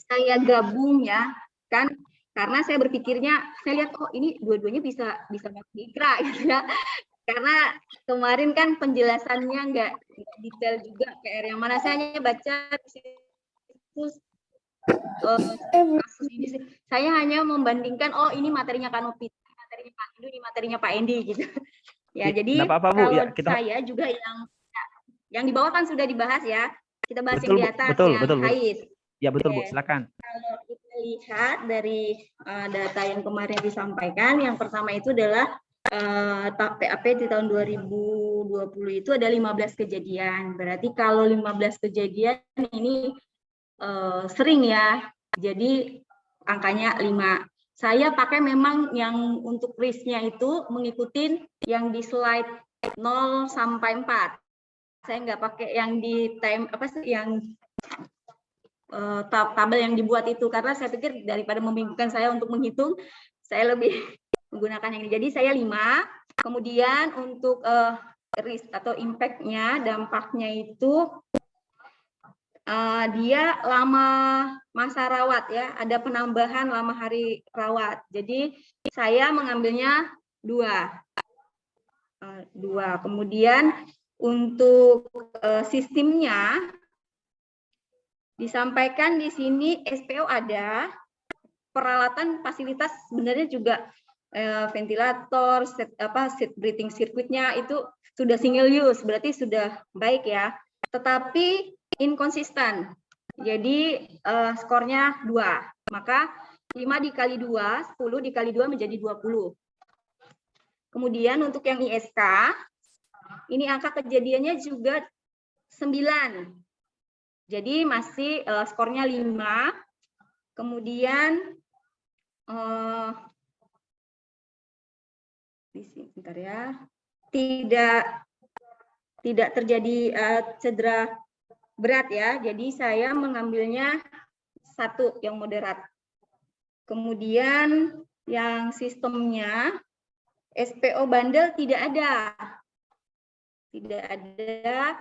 saya gabung ya, kan karena saya berpikirnya, saya lihat oh ini dua-duanya bisa masuk di IKRA gitu ya. Karena kemarin kan penjelasannya nggak detail juga PR yang mana, saya hanya baca kasus ini sih. Saya hanya membandingkan oh ini materinya Kanopit, materinya Pak Indu, ini materinya Pak Endi gitu. Ya, jadi apa-apa, Bu. kalau Ya, saya juga yang di bawah kan sudah dibahas ya. Kita bahas betul, yang di atas betul, yang betul, Bu. HAIS. Ya, betul, Bu. Oke. Silakan. Kalau kita lihat dari data yang kemarin disampaikan, yang pertama itu adalah PAP di tahun 2020 itu ada 15 kejadian. Berarti kalau 15 kejadian ini sering ya. Jadi angkanya 5. Saya pakai memang yang untuk risknya itu mengikuti yang di slide 0 sampai 4. Saya nggak pakai yang di time apa sih yang tabel yang dibuat itu, karena saya pikir daripada membingungkan saya untuk menghitung, saya lebih menggunakan yang ini. Jadi saya 5. Kemudian untuk risk atau impact-nya, dampaknya itu dia lama masa rawat ya, ada penambahan lama hari rawat. Jadi saya mengambilnya 2. Kemudian untuk sistemnya disampaikan di sini SPO ada, peralatan fasilitas sebenarnya juga ventilator, seat breathing circuitnya itu sudah single use, berarti sudah baik ya. Tetapi inkonsisten. Jadi skornya 2. Maka 5 dikali 2, 10 dikali 2 menjadi 20. Kemudian untuk yang ISK, ini angka kejadiannya juga 9. Jadi masih skornya 5. Kemudian bentar ya. Tidak terjadi cedera berat ya. Jadi saya mengambilnya 1 yang moderat. Kemudian yang sistemnya SPO bandel tidak ada. Tidak ada.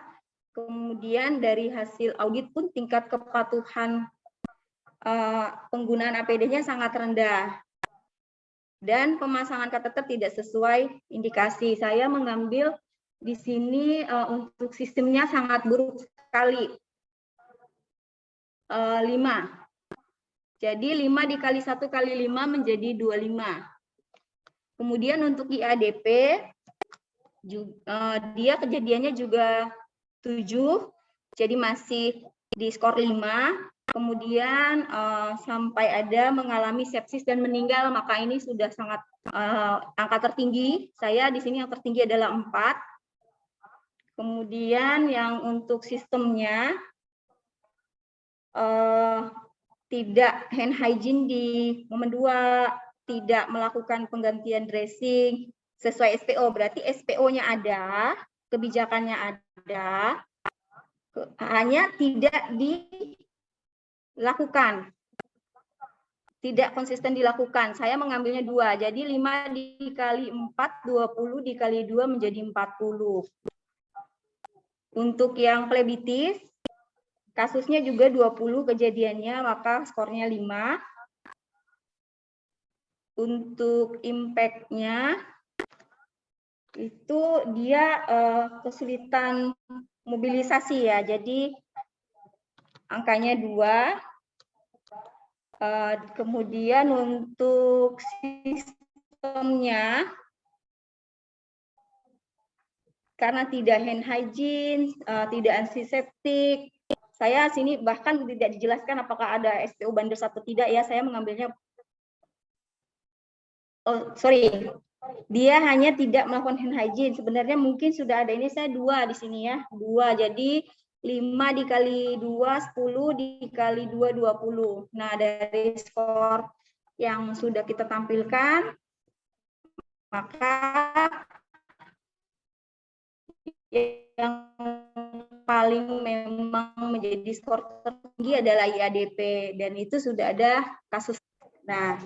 Kemudian dari hasil audit pun tingkat kepatuhan penggunaan APD-nya sangat rendah. Dan pemasangan kateter tidak sesuai indikasi. Saya mengambil di sini untuk sistemnya sangat buruk sekali. 5. Jadi 5 dikali 1 kali 5 menjadi 25. Kemudian untuk IADP, dia kejadiannya juga 7, jadi masih di skor 5. Kemudian sampai ada mengalami sepsis dan meninggal, maka ini sudah sangat angka tertinggi. Saya di sini yang tertinggi adalah 4. Kemudian yang untuk sistemnya tidak hand hygiene di momen 2, tidak melakukan penggantian dressing sesuai SPO, berarti SPO-nya ada, kebijakannya ada, hanya tidak dilakukan, tidak konsisten dilakukan. Saya mengambilnya 2, jadi 5 dikali 4, 20 dikali 2 menjadi 40. Untuk yang phlebitis, kasusnya juga 20 kejadiannya, maka skornya 5. Untuk impact-nya, itu dia kesulitan mobilisasi ya, jadi angkanya 2. Kemudian untuk sistemnya, karena tidak hand hygiene, tidak antiseptik, saya sini bahkan tidak dijelaskan apakah ada SPO bandel atau tidak ya, saya mengambilnya, dia hanya tidak melakukan hand hygiene. Sebenarnya mungkin sudah ada, ini saya 2 di sini ya, 2. Jadi 5 dikali 2, 10 dikali 2, 20. Nah, dari skor yang sudah kita tampilkan, maka yang paling memang menjadi skor tertinggi adalah IADP, dan itu sudah ada kasus. Nah,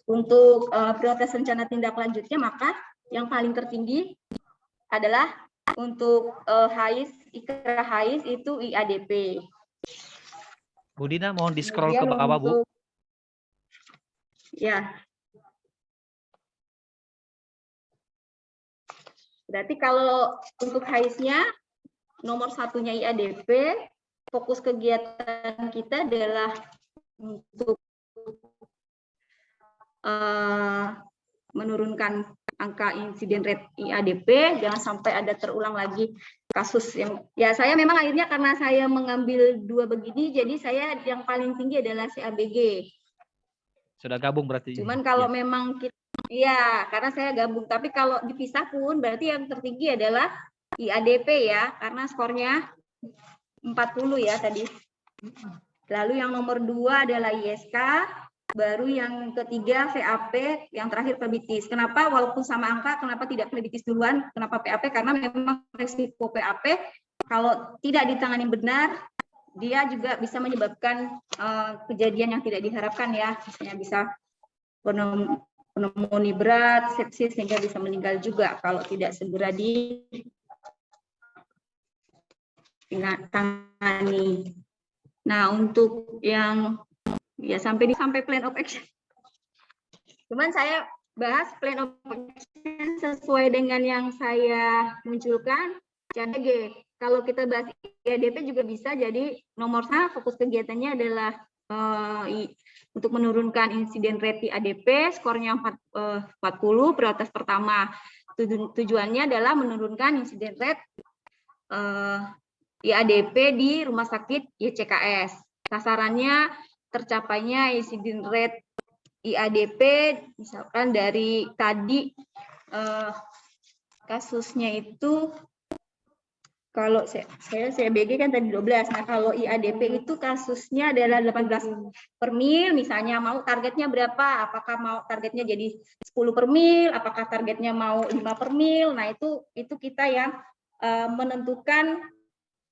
untuk prioritas rencana tindak lanjutnya, maka yang paling tertinggi adalah untuk Ikra Hais itu IADP. Bu Dina, mohon di-scroll ke Kemudian bawah, Bu. untuk ya. Berarti kalau untuk Haisnya nomor satunya IADP, fokus kegiatan kita adalah untuk menurunkan angka insiden rate IADP, jangan sampai ada terulang lagi kasus yang ya saya memang akhirnya karena saya mengambil dua begini, jadi saya yang paling tinggi adalah CABG. Sudah gabung berarti. Cuman kalau Ya. memang kita, ya karena saya gabung, tapi kalau dipisah pun berarti yang tertinggi adalah IADP ya, karena skornya 40 ya tadi. Lalu yang nomor 2 adalah ISK, baru yang ketiga VAP, yang terakhir plebitis. Kenapa walaupun sama angka, kenapa tidak plebitis duluan? Kenapa PAP? Karena memang risiko PAP kalau tidak ditangani benar, dia juga bisa menyebabkan kejadian yang tidak diharapkan ya. Misalnya bisa pneumonia berat, sepsis sehingga bisa meninggal juga kalau tidak segera ditangani. Nah, untuk yang ya sampai plan of action. Cuman saya bahas plan of action sesuai dengan yang saya munculkan. Jadi kalau kita bahas IADP juga bisa, jadi nomor 1 fokus kegiatannya adalah untuk menurunkan insiden rate IADP, skornya 40, prioritas pertama. Tujuannya adalah menurunkan insiden rate IADP di rumah sakit YCKS. Sasarannya tercapainya insiden rate IADP misalkan dari tadi kasusnya itu kalau saya BG kan tadi 12. Nah, kalau IADP itu kasusnya adalah 18 per mil, misalnya mau targetnya berapa? Apakah mau targetnya jadi 10 per mil, apakah targetnya mau 5 per mil? Nah, itu kita yang menentukan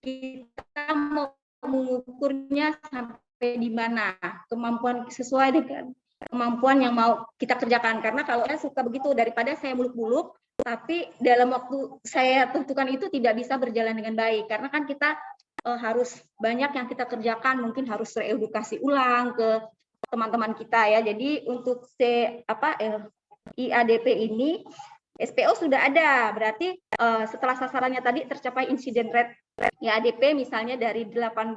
kita mau mengukurnya sampai di mana, kemampuan sesuai dengan kemampuan yang mau kita kerjakan. Karena kalau saya suka begitu, daripada saya muluk-muluk tapi dalam waktu saya tentukan itu tidak bisa berjalan dengan baik, karena kan kita harus banyak yang kita kerjakan, mungkin harus reedukasi ulang ke teman-teman kita ya. Jadi untuk IADP ini SPO sudah ada, berarti setelah sasarannya tadi tercapai insiden rate IADP misalnya dari 18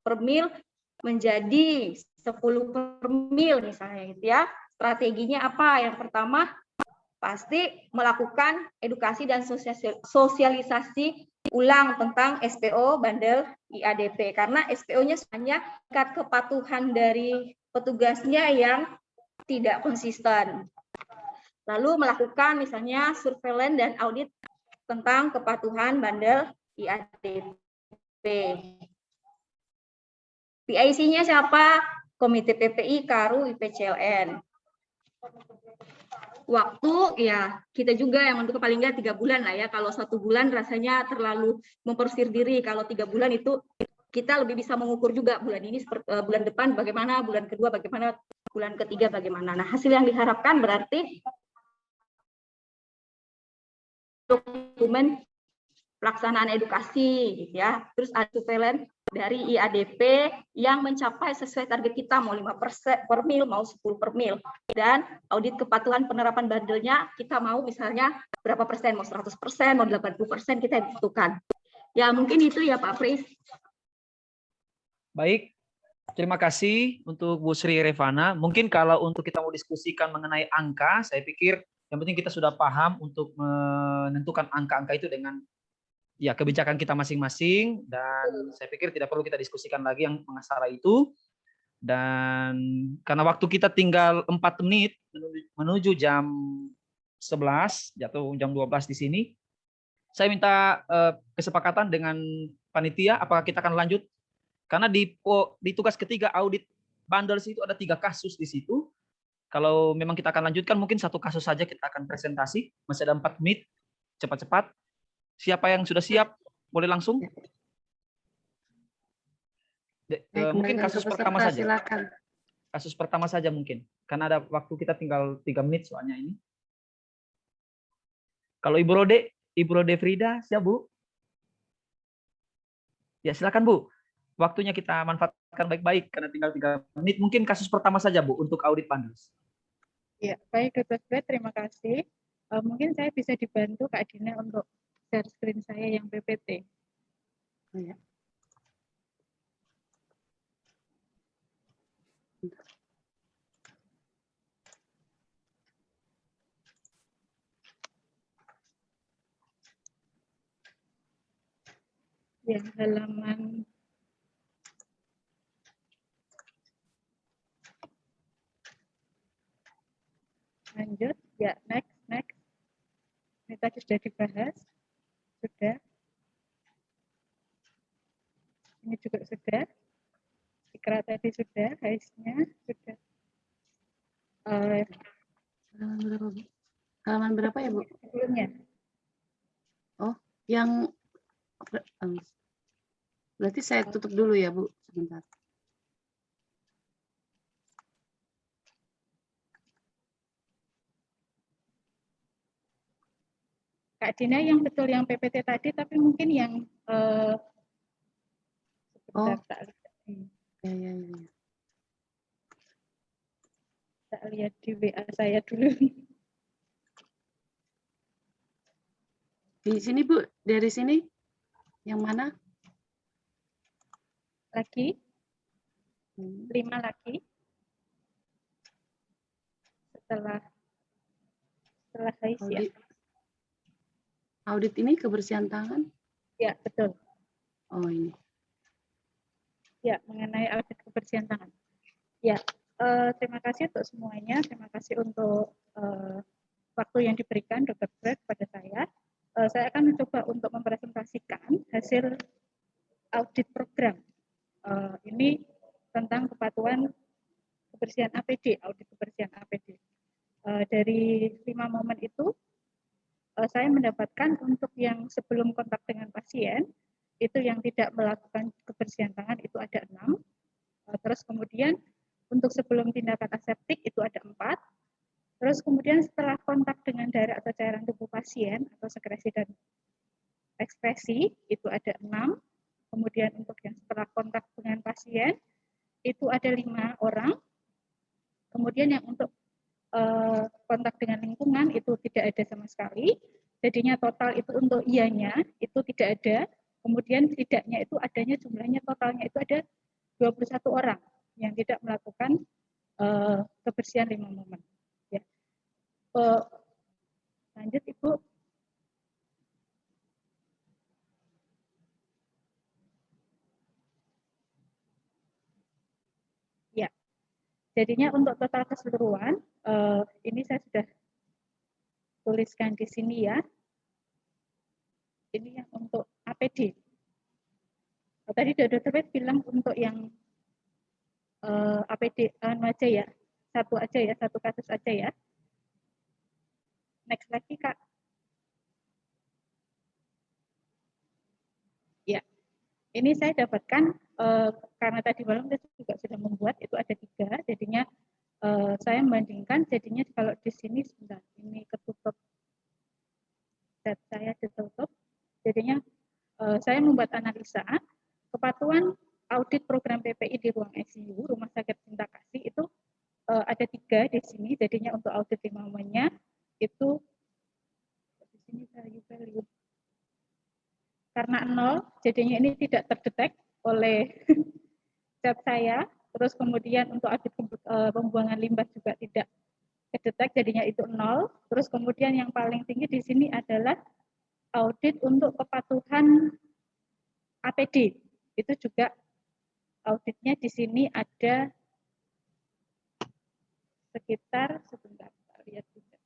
per mil menjadi 10 per mil misalnya gitu ya. Strateginya apa? Yang pertama pasti melakukan edukasi dan sosialisasi ulang tentang SPO bandel IADP, karena SPO-nya sebenarnya tingkat kepatuhan dari petugasnya yang tidak konsisten. Lalu melakukan misalnya surveillance dan audit tentang kepatuhan bandel IADP. PIC-nya siapa? Komite PPI, KARU, IPCLN. Waktu ya kita juga yang untuk paling nggak 3 bulan lah ya. Kalau 1 bulan rasanya terlalu mempersir diri. Kalau 3 bulan itu kita lebih bisa mengukur juga bulan ini bulan depan bagaimana, bulan kedua bagaimana, bulan ketiga bagaimana. Nah, hasil yang diharapkan berarti dokumen pelaksanaan edukasi gitu ya. Terus ada surveillance dari IADP yang mencapai sesuai target kita, mau 5% per mil, mau 10 per mil. Dan audit kepatuhan penerapan bandelnya kita mau misalnya berapa persen, mau 100%, mau 80% kita tentukan. Ya mungkin itu ya Pak Pris. Baik, terima kasih untuk Bu Sri Revana. Mungkin kalau untuk kita mau diskusikan mengenai angka, saya pikir yang penting kita sudah paham untuk menentukan angka-angka itu dengan ya kebijakan kita masing-masing, dan saya pikir tidak perlu kita diskusikan lagi yang masalah itu. Dan karena waktu kita tinggal 4 menit menuju jam 11 atau jam 12 di sini, saya minta kesepakatan dengan panitia apakah kita akan lanjut, karena di tugas ketiga audit bundles itu ada 3 kasus di situ. Kalau memang kita akan lanjutkan, mungkin 1 kasus saja kita akan presentasi, masih ada 4 menit, cepat-cepat. Siapa yang sudah siap, boleh langsung. Mungkin kasus pertama saja. Silakan. Kasus pertama saja mungkin, karena ada waktu kita tinggal 3 menit soalnya ini. Kalau Ibu Rode, Ibu Rode Frida, siap Bu? Ya silakan Bu. Waktunya kita manfaatkan baik-baik karena tinggal 3 menit. Mungkin kasus pertama saja Bu untuk audit Pandos. Ya, baik Dr. Fred, terima kasih. Mungkin saya bisa dibantu Kak Dina untuk share screen saya yang PPT. Oh, ya. Yang halaman lanjut, ya next. Ini tadi sudah dibahas, sudah. Ini juga sudah. Ikra tadi sudah, HIS-nya sudah. Halaman berapa, Bu? Halaman berapa ya, Bu? Sebelumnya. Oh, yang berarti saya tutup dulu ya, Bu, sebentar. Kak Dina yang betul yang PPT tadi, tapi mungkin yang sebentar tak lihat. Ya. Tak lihat di WA saya dulu. Di sini, Bu, dari sini. Yang mana? Lagi. 5 lagi. Setelah HIS ya. Audit ini kebersihan tangan? Ya, betul. Oh, ini. Ya, mengenai audit kebersihan tangan. Ya, terima kasih untuk semuanya. Terima kasih untuk waktu yang diberikan Dr. Fred pada saya. Saya akan mencoba untuk mempresentasikan hasil audit program. Ini tentang kepatuhan kebersihan APD, audit kebersihan APD. Dari 5 momen itu, saya mendapatkan untuk yang sebelum kontak dengan pasien, itu yang tidak melakukan kebersihan tangan itu ada 6. Terus kemudian untuk sebelum tindakan aseptik itu ada 4. Terus kemudian setelah kontak dengan darah atau cairan tubuh pasien atau sekresi dan ekspresi itu ada 6. Kemudian untuk yang setelah kontak dengan pasien itu ada 5 orang. Kemudian yang untuk kontak dengan lingkungan itu tidak ada sama sekali. Jadinya total itu untuk ianya itu tidak ada. Kemudian tidaknya itu adanya jumlahnya totalnya itu ada 21 orang yang tidak melakukan kebersihan 5 momen. Ya. Lanjut Ibu. Ya. Jadinya untuk total keseluruhan ini saya sudah tuliskan di sini ya. Ini yang untuk APD. Tadi Dr. Fred bilang untuk yang APD aja ya, satu kasus aja ya. Next lagi Kak. Ya, ini saya dapatkan karena tadi malam saya juga sudah membuat itu ada 3, jadinya saya membandingkan jadinya kalau di sini sebentar ini ketutup, chat saya ditutup, jadinya saya membuat analisa kepatuhan audit program PPI di ruang ICU Rumah Sakit Cinta Kasih itu ada 3 di sini, jadinya untuk audit 5 momennya itu di sini value karena 0, jadinya ini tidak terdetek oleh chat saya. Terus kemudian untuk audit pembuangan limbah juga tidak terdetek, jadinya itu 0. Terus kemudian yang paling tinggi di sini adalah audit untuk kepatuhan APD. Itu juga auditnya di sini ada sekitar sebentar lihat juga.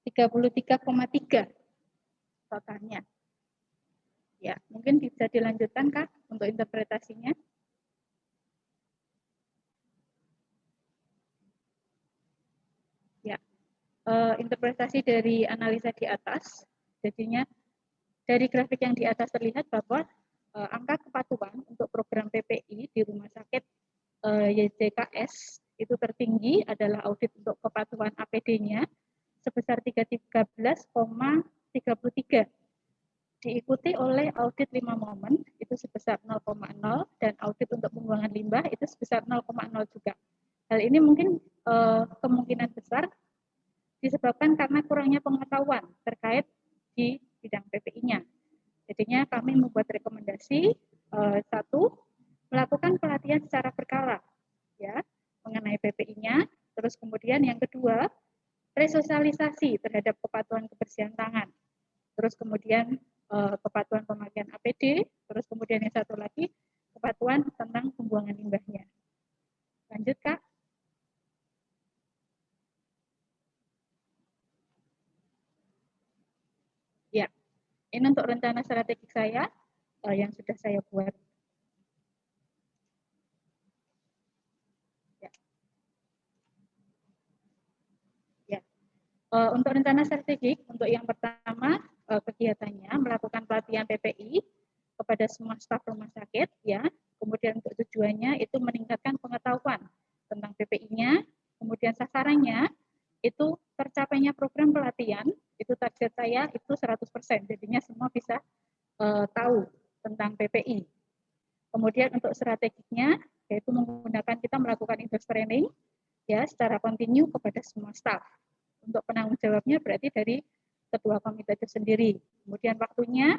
(33,3) totalnya. Ya, mungkin bisa dilanjutkan Kak untuk interpretasinya. Ya, interpretasi dari analisa di atas, jadinya dari grafik yang di atas terlihat bahwa angka kepatuhan untuk program PPI di rumah sakit YJKS itu tertinggi adalah audit untuk kepatuhan APD-nya sebesar 313,33. Diikuti oleh audit 5 momen itu sebesar 0,0 dan audit untuk pembuangan limbah itu sebesar 0,0 juga. Hal ini mungkin kemungkinan besar disebabkan karena kurangnya pengetahuan terkait di bidang PPI-nya. Jadinya kami membuat rekomendasi satu, melakukan pelatihan secara berkala ya mengenai PPI-nya. Terus kemudian yang kedua, resosialisasi terhadap kepatuhan kebersihan tangan. Terus kemudian kepatuhan pemakaian APD, terus kemudian yang satu lagi kepatuhan tentang pembuangan limbahnya. Lanjut Kak. Ya, ini untuk rencana strategik saya yang sudah saya buat. Ya. Ya. Untuk rencana strategik, untuk yang pertama kegiatannya melakukan pelatihan PPI kepada semua staf rumah sakit, ya. Kemudian untuk tujuannya itu meningkatkan pengetahuan tentang PPI-nya, kemudian sasarannya itu tercapainya program pelatihan, itu target saya itu 100%, jadinya semua bisa tahu tentang PPI. Kemudian untuk strateginya, yaitu menggunakan kita melakukan in-house training, ya secara kontinu kepada semua staf. Untuk penanggung jawabnya berarti dari ketua komite itu sendiri. Kemudian waktunya,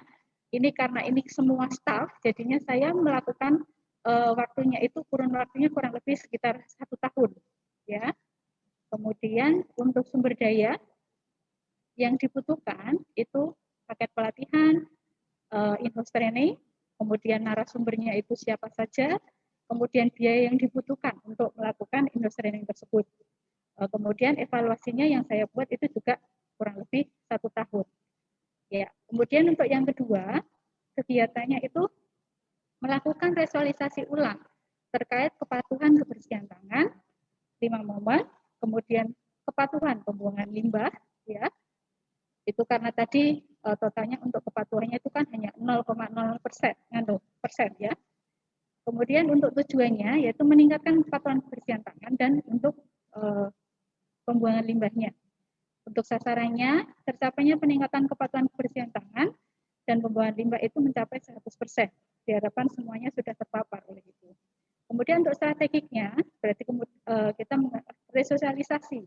ini karena ini semua staf, jadinya saya melakukan waktunya itu kurun waktunya kurang lebih sekitar 1 tahun, ya. Kemudian untuk sumber daya yang dibutuhkan itu paket pelatihan, in-house training, kemudian narasumbernya itu siapa saja, kemudian biaya yang dibutuhkan untuk melakukan in-house training tersebut. Kemudian evaluasinya yang saya buat itu juga kurang lebih 1 tahun. Ya, kemudian untuk yang kedua, kegiatannya itu melakukan resolusi ulang terkait kepatuhan kebersihan tangan, 5 momen, kemudian kepatuhan pembuangan limbah, ya. Itu karena tadi totalnya untuk kepatuhannya itu kan hanya 0,0% ya. Kemudian untuk tujuannya yaitu meningkatkan kepatuhan kebersihan tangan dan untuk pembuangan limbahnya. Untuk sasarannya, tercapainya peningkatan kepatuhan kebersihan tangan dan pembuangan limbah itu mencapai 100%. Diharapkan semuanya sudah terpapar oleh itu. Kemudian untuk strategiknya, berarti kita resosialisasi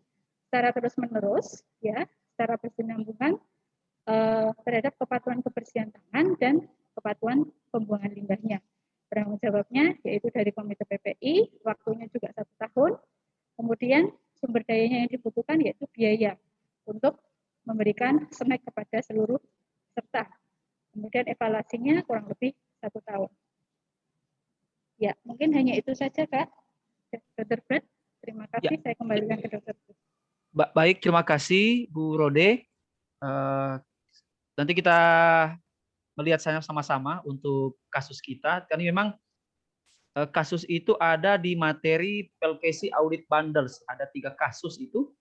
secara terus-menerus, ya, secara berkesinambungan terhadap kepatuhan kebersihan tangan dan kepatuhan pembuangan limbahnya. Penanggung jawabnya yaitu dari Komite PPI, waktunya juga 1 tahun. Kemudian sumber dayanya yang dibutuhkan yaitu biaya untuk memberikan snack kepada seluruh peserta. Kemudian evaluasinya kurang lebih 1 tahun. Ya, mungkin hanya itu saja, Kak. Dr. Brad, terima kasih. Ya. Saya kembalikan ke Dr. Brad. Baik, terima kasih Bu Rode. Nanti kita melihat sama-sama untuk kasus kita. Karena memang kasus itu ada di materi PLKC Audit Bundles. Ada 3 kasus itu.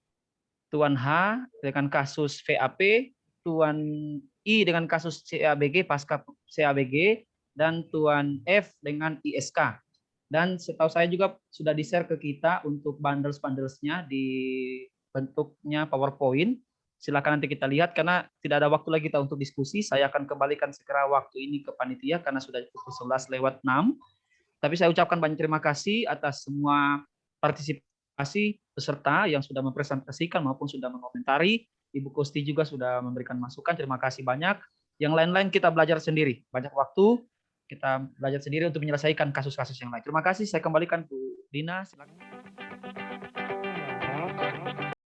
Tuan H dengan kasus VAP, Tuan I dengan kasus CABG, pasca CABG, dan Tuan F dengan ISK. Dan setahu saya juga sudah di-share ke kita untuk bundles-bundlesnya di bentuknya PowerPoint. Silakan nanti kita lihat karena tidak ada waktu lagi kita untuk diskusi. Saya akan kembalikan segera waktu ini ke panitia karena sudah pukul 11:06. Tapi saya ucapkan banyak terima kasih atas semua partisipasi peserta yang sudah mempresentasikan maupun sudah mengomentari. Ibu Kosti juga sudah memberikan masukan. Terima kasih banyak. Yang lain-lain kita belajar sendiri. Banyak waktu kita belajar sendiri untuk menyelesaikan kasus-kasus yang lain. Terima kasih. Saya kembalikan Bu Dina. Silakan.